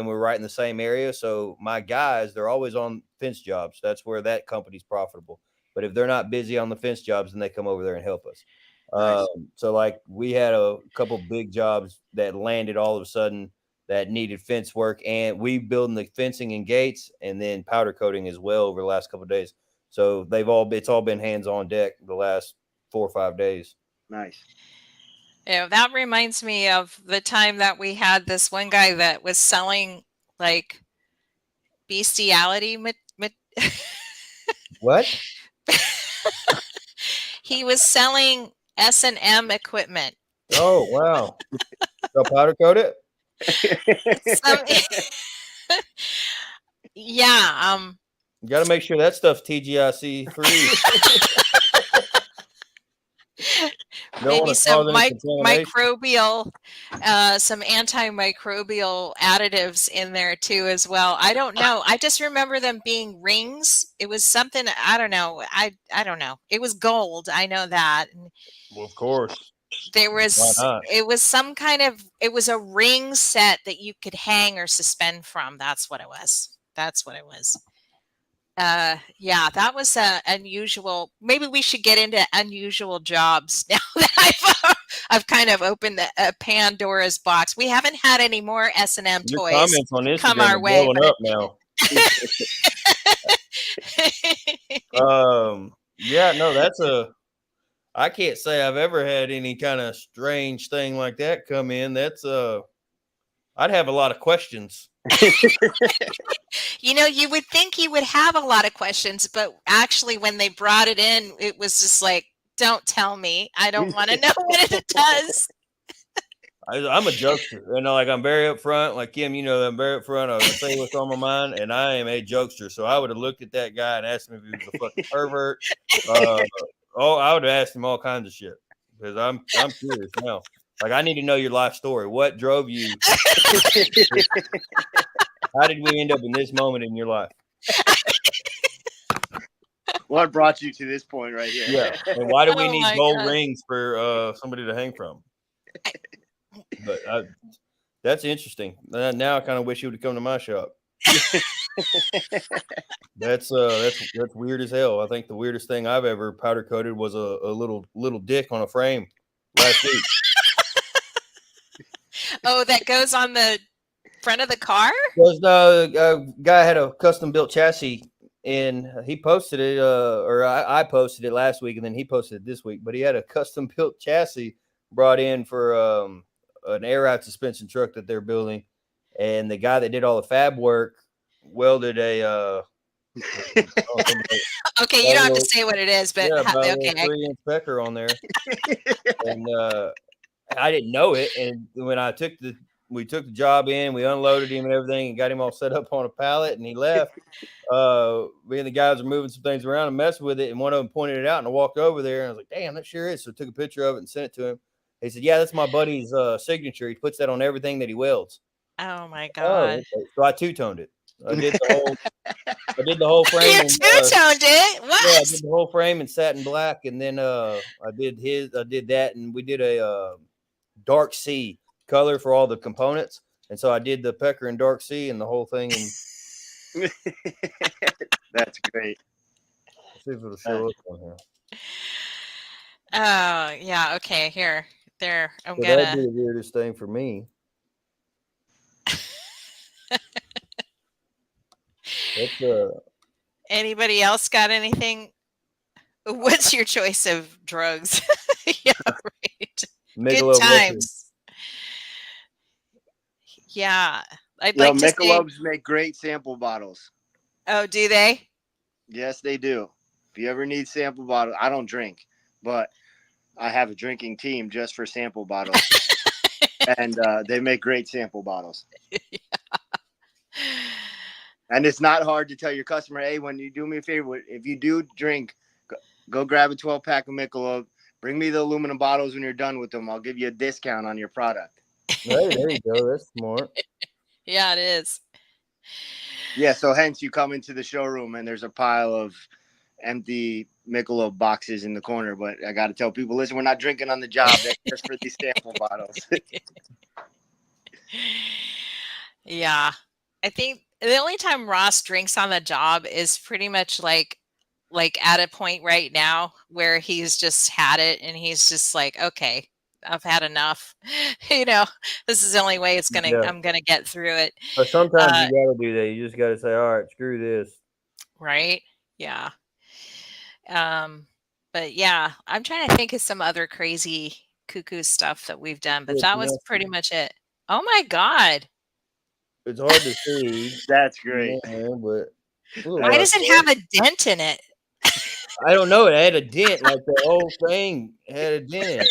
we're right in the same area. So my guys, they're always on fence jobs. That's where that company's profitable. But if they're not busy on the fence jobs, then they come over there and help us. Nice. So like, we had a couple big jobs that landed all of a sudden that needed fence work, and we building the fencing and gates and then powder coating as well over the last couple of days. So it's all been hands on deck the last 4 or 5 days. Nice. Yeah, that reminds me of the time that we had this one guy that was selling like bestiality. What? He was selling S&M equipment. Oh, wow. So powder coat it? Yeah. You got to make sure that stuff's TGIC free. Don't maybe want to some cause any contamination. microbial, some antimicrobial additives in there too as well. I don't know. I just remember them being rings. It was something, I don't know. I don't know. It was gold. I know that. And Well, of course. there Why was, not? it was some kind of, it was a ring set that you could hang or suspend from. That's what it was. That's what it was. Yeah, that was unusual. Maybe we should get into unusual jobs now that I've kind of opened the Pandora's box. We haven't had any more S&M Your toys comments on Instagram come our are way, blowing up now. Yeah, no, that's I can't say I've ever had any kind of strange thing like that come in. That's I'd have a lot of questions. You know, you would think you would have a lot of questions, but actually when they brought it in, it was just like, don't tell me. I don't want to know what it does. I'm a jokester. You know, like I'm very upfront. Like Kim, you know, I'm very upfront. I say what's on my mind, and I am a jokester. So I would have looked at that guy and asked him if he was a fucking pervert. I would have asked him all kinds of shit because I'm curious now. Like I need to know your life story. What drove you? How did we end up in this moment in your life? What brought you to this point right here? Yeah, and why do we Oh need my gold God. rings for somebody to hang from? But that's interesting. Now I kind of wish you would have come to my shop. That's weird as hell. I think the weirdest thing I've ever powder coated was a little dick on a frame last week. Oh, that goes on the front of the car? Because a guy had a custom built chassis and he posted it, or I posted it last week, and then he posted it this week. But he had a custom built chassis brought in for an air ride suspension truck that they're building, and the guy that did all the fab work welded a. Okay, you don't have to say what it is, but yeah, about a okay. 3-inch pecker on there, and I didn't know it. And when we took the job in, we unloaded him and everything, and got him all set up on a pallet, and he left. Me and the guys were moving some things around and messing with it, and one of them pointed it out, and I walked over there, and I was like, "Damn, that sure is." So I took a picture of it and sent it to him. He said, "Yeah, that's my buddy's signature. He puts that on everything that he welds." Oh my Oh, God. okay. So I two-toned it. I did the whole frame. You and, two-toned it? What? Yeah, I did the whole frame in satin black, and then I did that, and we did a dark sea color for all the components, and so I did the pecker and dark sea and the whole thing. And That's great. let's see if it'll show up on here. Oh yeah. Okay. Here. There. I'm So that'd gonna. be the weirdest thing for me. That's Anybody else got anything? What's your choice of drugs? Yeah, right. Michelob Good liquor. times. Yeah, I'd Yo, like to say. Michelob's make great sample bottles. Oh, do they? Yes, they do. If you ever need sample bottles, I don't drink, but I have a drinking team just for sample bottles, and they make great sample bottles. And it's not hard to tell your customer, hey, when you do me a favor, if you do drink, go grab a 12-pack of Michelob. Bring me the aluminum bottles when you're done with them. I'll give you a discount on your product. Hey, there you go. That's smart. Yeah, it is. Yeah, so hence you come into the showroom and there's a pile of empty Michelob boxes in the corner. But I got to tell people, listen, we're not drinking on the job. That's just for these sample bottles. Yeah, I think the only time Ross drinks on the job is pretty much like at a point right now where he's just had it and he's just like, okay, I've had enough. You know, this is the only way I'm gonna get through it. But sometimes you gotta do that. You just gotta say, all right, screw this. Right? Yeah. But yeah, I'm trying to think of some other crazy cuckoo stuff that we've done, but that was pretty much it. Oh my God. It's hard to see. That's great. Yeah, but Why does it have a dent in it? I don't know. It had a dent, like the whole thing had a dent in it.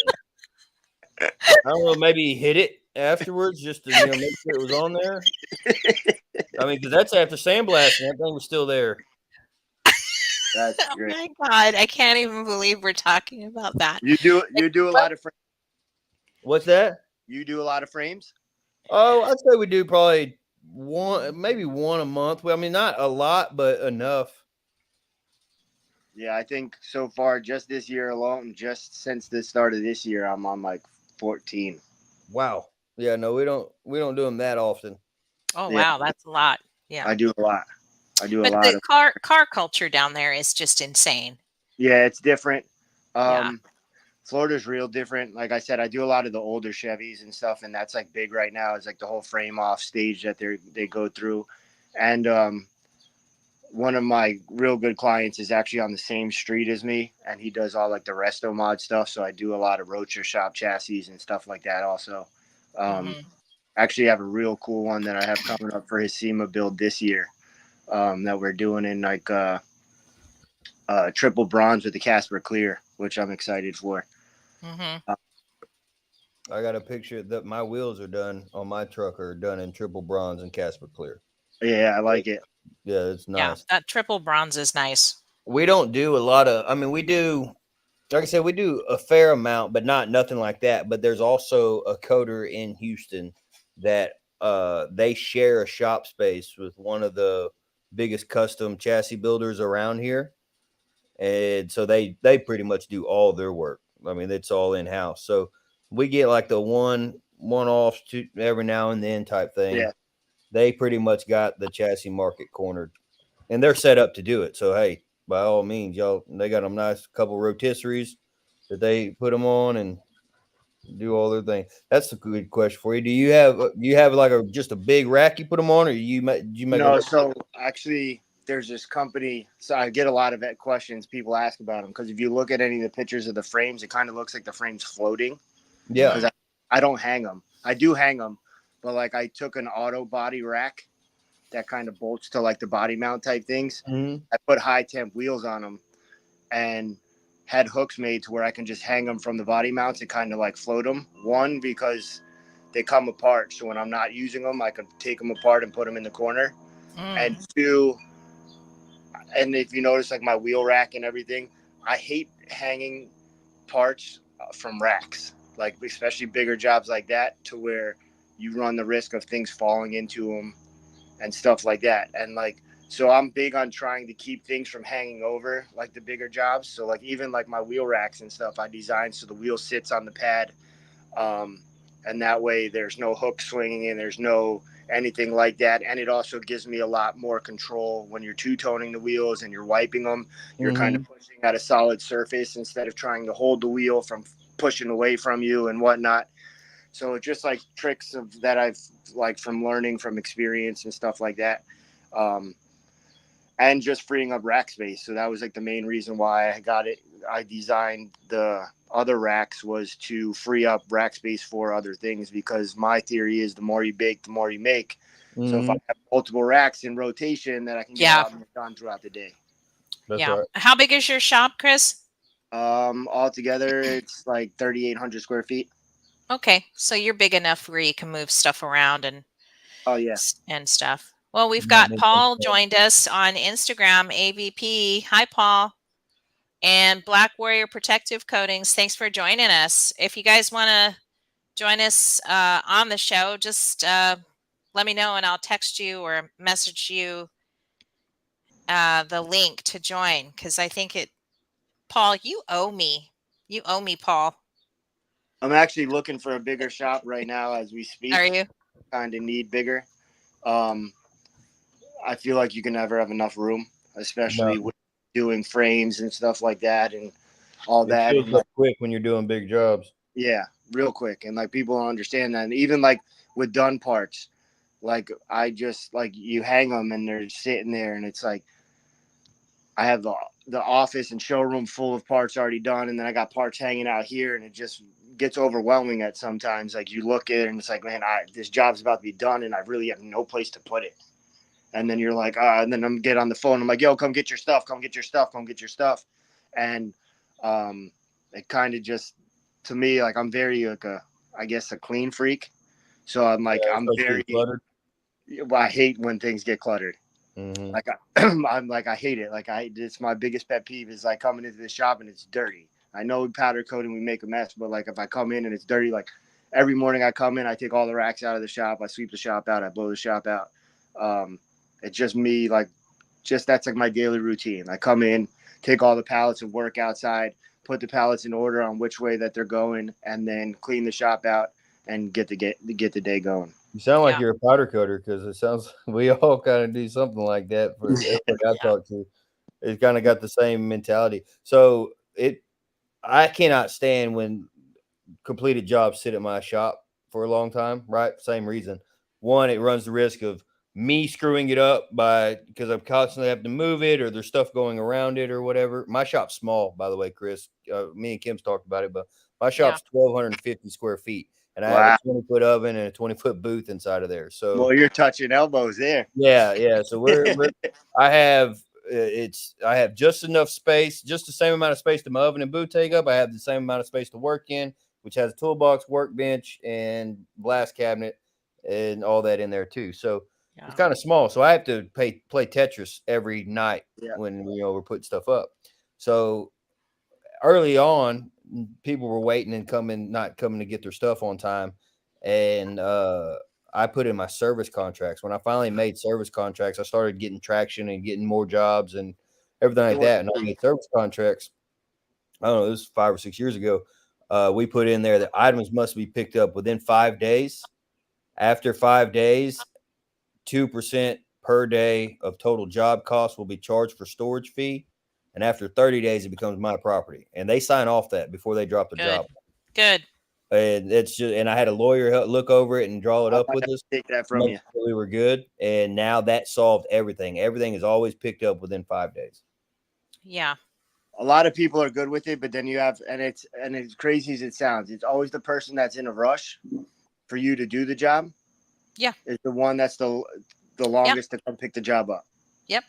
I don't know. Maybe he hit it afterwards just to make sure it was on there. I mean, because that's after sandblasting. That thing was still there. That's Oh great. my God. I can't even believe we're talking about that. You do a lot of What's that? you do a lot of frames. Oh, I'd say we do probably maybe one a month. Well, I mean, not a lot, but enough. Yeah, I think so far just this year alone, just since the start of this year, I'm on like 14. Wow. Yeah, no, we don't do them that often. Oh, Yeah. wow. That's a lot. Yeah. I do a lot. I do a But lot the of. car culture down there is just insane. Yeah, it's different. Yeah. Florida's real different. Like I said, I do a lot of the older Chevys and stuff, and that's like big right now. It's like the whole frame off stage that they go through, and one of my real good clients is actually on the same street as me, and he does all like the resto mod stuff. So I do a lot of Rocher shop chassis and stuff like that. Also, Mhm. actually have a real cool one that I have coming up for his SEMA build this year. That we're doing in like triple bronze with the Casper Clear, which I'm excited for. Mhm. I got a picture that my wheels are done on my truck are done in triple bronze and Casper Clear. Yeah, I like it. Yeah, it's Yeah. nice. That triple bronze is nice. We don't do a lot of. I mean, we do. Like I said, we do a fair amount, but not nothing like that. But there's also a coder in Houston that they share a shop space with one of the biggest custom chassis builders around here, and so they pretty much do all their work. I mean, it's all in house. So we get like the one offs to every now and then type thing. Yeah. They pretty much got the chassis market cornered, and they're set up to do it. So hey, by all means, y'all, they got them nice couple rotisseries that they put them on and do all their thing. That's a good question for you. Do you have like just a big rack you put them on, or you make No, so actually, there's this company. So I get a lot of questions people ask about them because if you look at any of the pictures of the frames, it kind of looks like the frame's floating. Yeah. Because I don't hang them. I do hang them, but like I took an auto body rack that kind of bolts to like the body mount type things. Mhm. I put high temp wheels on them and had hooks made to where I can just hang them from the body mounts and kind of like float them. One, because they come apart. So when I'm not using them, I can take them apart and put them in the corner. And two, and if you notice like my wheel rack and everything, I hate hanging parts from racks, like especially bigger jobs like that, to where you run the risk of things falling into them and stuff like that. And like, so I'm big on trying to keep things from hanging over like the bigger jobs. So like even like my wheel racks and stuff, I designed so the wheel sits on the pad, and that way there's no hook swinging and there's no anything like that. And it also gives me a lot more control when you're two-toning the wheels and you're wiping them. You're kind of pushing at a solid surface instead of trying to hold the wheel from pushing away from you and whatnot. So it's just like tricks of that I've like from learning from experience and stuff like that. And just freeing up rack space. So that was like the main reason why I got it. I designed the other racks was to free up rack space for other things, because my theory is the more you bake, the more you make. So if I have multiple racks in rotation, that I can get a lot more done throughout the day. That's right. How big is your shop, Chris? Altogether, it's like 3,800 square feet. Okay, so you're big enough where you can move stuff around and Oh yeah, and stuff. Well, we've got Paul joined us on Instagram, AVP. Hi, Paul. And Black Warrior Protective Coatings. Thanks for joining us. If you guys want to join us on the show, just let me know and I'll text you or message you the link to join, because I think Paul, you owe me. You owe me, Paul. I'm actually looking for a bigger shop right now as we speak. Are you? Kind of need bigger. I feel like you can never have enough room, especially with doing frames and stuff like that and all that. It feels up quick when you're doing big jobs. Yeah, real quick. And like people don't understand that. And even like with done parts, like I just like you hang them and they're sitting there, and it's like I have the office and showroom full of parts already done, and then I got parts hanging out here, and it just gets overwhelming at sometimes. Like you look at it and it's like, man, this job's about to be done and I really have no place to put it. And then you're like, and then I'm get on the phone. I'm like, yo, come get your stuff. Come get your stuff. Come get your stuff. And it kind of just, to me, like I'm very like I guess a clean freak. So I'm like, I'm very cluttered. Well, I hate when things get cluttered. Like I'm like, I hate it. Like it's my biggest pet peeve is like coming into the shop and it's dirty. I know we powder coat and we make a mess, but like if I come in and it's dirty, like every morning I come in, I take all the racks out of the shop, I sweep the shop out, I blow the shop out. It's just me, like, that's like my daily routine. I come in, take all the pallets of work outside, put the pallets in order on which way that they're going, and then clean the shop out and get the day going. You sound like Yeah. you're a powder coater because it sounds we all kind of do something like that. For everybody I talk to, it's kind of got the same mentality. So I cannot stand when completed jobs sit at my shop for a long time. Right, same reason. One, it runs the risk of me screwing it up because I'm constantly having to move it or there's stuff going around it or whatever. My shop's small, by the way, Chris. Me and Kim's talked about it, but my shop's 1,250 square feet. And I have a 20-foot oven and a 20-foot booth inside of there. So, well, you're touching elbows there. Yeah. So I have just enough space, just the same amount of space that my oven and booth take up. I have the same amount of space to work in, which has a toolbox, workbench, and blast cabinet, and all that in there too. So it's kind of small. So I have to play Tetris every night when we're putting stuff up. So early on, people were waiting and not coming to get their stuff on time. And I put in my service contracts. When I finally made service contracts, I started getting traction and getting more jobs and everything like that. And I made service contracts. I don't know, it was 5 or 6 years ago. We put in there that items must be picked up within 5 days. After 5 days, 2% per day of total job costs will be charged for storage fee. And after 30 days, it becomes my property. And they sign off that before they drop the job. Good. And and I had a lawyer look over it and draw it up with us. Take that from you. Sure we were good. And now that solved everything. Everything is always picked up within 5 days. Yeah. A lot of people are good with it, but then you have, and it's crazy as it sounds, it's always the person that's in a rush for you to do the job. Yeah. Is the one that's the longest to come pick the job up. Yep.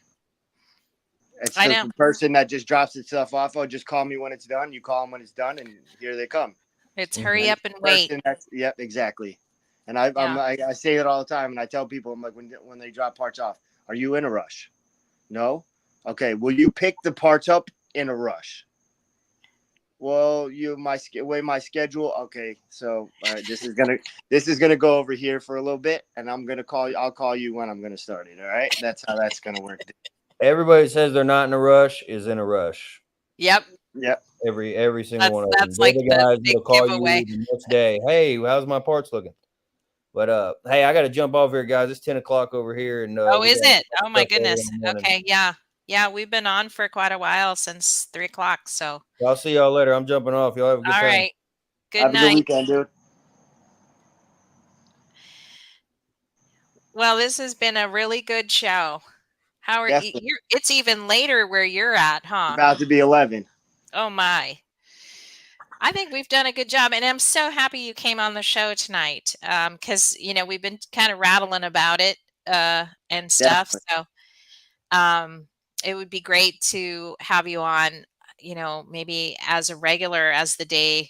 It's I the know. person that just drops itself off. Oh, just call me when it's done. You call them when it's done, and here they come. It's hurry up and wait. Yep, exactly. And I say it all the time, and I tell people, I'm like, when they drop parts off, are you in a rush? No. Okay. Will you pick the parts up in a rush? Well, my schedule. Okay, so this is gonna go over here for a little bit, and I'm gonna call you. I'll call you when I'm gonna start it. All right, that's how that's gonna work. Everybody says they're not in a rush is in a rush. Yep. Every single one of them. That's like the guys big will call giveaway. you the next day. Hey, how's my parts looking? But hey, I got to jump off here, guys. It's 10 o'clock over here, and Is it? Oh my stuff early goodness. in the morning. Okay. Yeah. We've been on for quite a while, since 3 o'clock. So. I'll see y'all later. I'm jumping off. Y'all have a good All time. right. Good Have a night. good weekend, dude. Well, this has been a really good show. How are Yes, you? It's even later where you're at, huh? About to be 11. Oh my. I think we've done a good job, and I'm so happy you came on the show tonight. Because we've been kind of rattling about it and stuff. Definitely. So it would be great to have you on, maybe as a regular as the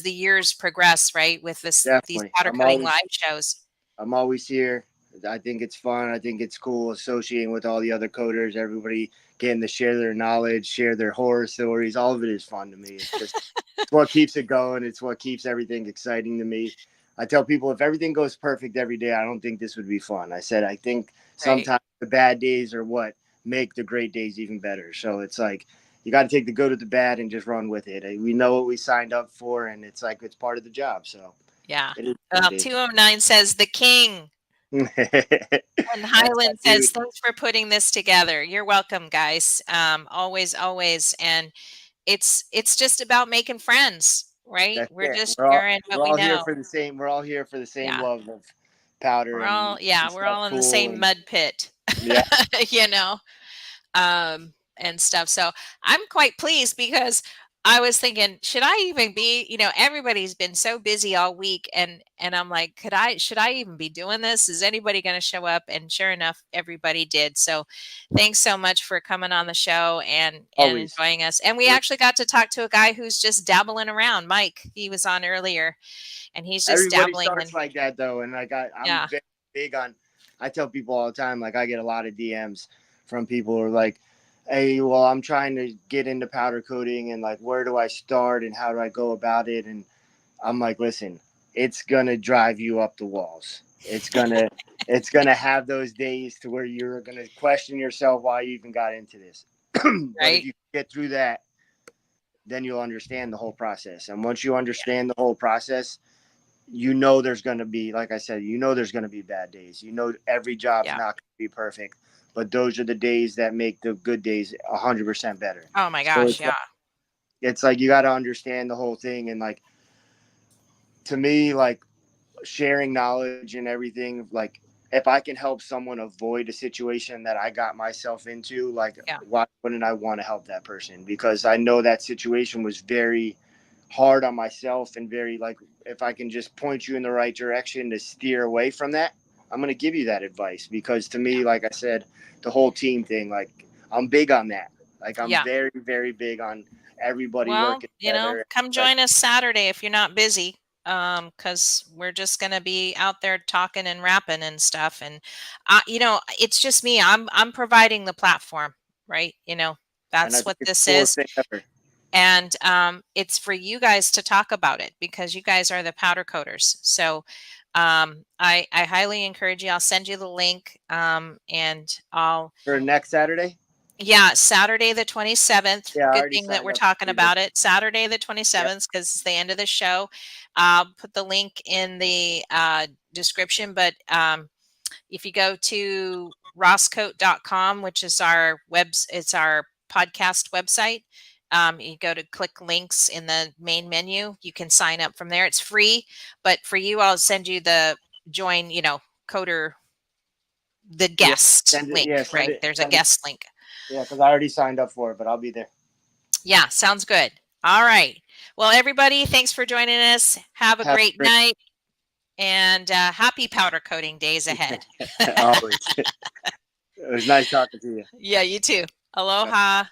years progress, right? With these Definitely. powder coating live shows. I'm always here. I think it's fun. I think it's cool associating with all the other coders, everybody getting to share their knowledge, share their horror stories. All of it is fun to me. It's just it's what keeps it going. It's what keeps everything exciting to me. I tell people if everything goes perfect every day, I don't think this would be fun. I said, I think sometimes the bad days are what make the great days even better. So it's like, you got to take the good with the bad and just run with it. We know what we signed up for, and it's like, it's part of the job. So yeah. Well, 209 says the king. And Highland says, thanks for putting this together. You're welcome, guys. Always. And it's just about making friends, right? We're just sharing what we know. We're all here for the same love of powder. We're all in the same mud pit. Yeah. And stuff. So I'm quite pleased, because I was thinking, should I even be, everybody's been so busy all week, and I'm like, should I even be doing this? Is anybody going to show up? And sure enough, everybody did. So thanks so much for coming on the show and enjoying us. And we actually got to talk to a guy who's just dabbling around. Mike, he was on earlier, and he's just Everybody dabbling. starts like that though. And like I'm very big on, I tell people all the time, like I get a lot of DMs from people who are like, hey, well, I'm trying to get into powder coating and like, where do I start and how do I go about it? And I'm like, listen, it's going to drive you up the walls. It's going to have those days to where you're going to question yourself why you even got into this. But Right. if you get through that, then you'll understand the whole process. And once you understand the whole process, you know there's going to be, like I said, you know there's going to be bad days. You know every job's Yeah. not going to be perfect, but those are the days that make the good days 100% better. Oh my So gosh, it's yeah. it's like you got to understand the whole thing. And like, to me, like sharing knowledge and everything, like if I can help someone avoid a situation that I got myself into, like Yeah. why wouldn't I want to help that person? Because I know that situation was very hard on myself and very like, if I can just point you in the right direction to steer away from that, I'm going to give you that advice. Because to me, like I said, the whole team thing, like I'm big on that. Like I'm Yeah. very, very big on everybody Well, working you know, together. come Like, join us Saturday if you're not busy. Because we're just gonna be out there talking and rapping and stuff. And you know, it's just me. I'm providing the platform, right? You know, and I that's think what it's this the coolest is. thing ever. And it's for you guys to talk about it because you guys are the powder coaters. So I highly encourage you. I'll send you the link, and I'll For next Saturday. yeah, Saturday the 27th. Yeah, I Good already thing that signed we're up. talking about it. Saturday the 27th because it's the end of the show. I'll put the link in the description. But if you go to rosscoat.com, which is it's our podcast website, you go to click links in the main menu. You can sign up from there. It's free, but for you, I'll send you the join. You know, coder the guest Send it. link. Yeah, send Right it. there's a Send it. guest link. Yeah, because I already signed up for it, but I'll be there. Yeah, sounds good. All right. Well, everybody, thanks for joining us. Have a great night and happy powder coating days ahead. Always. It was nice talking to you. Yeah, you too. Aloha.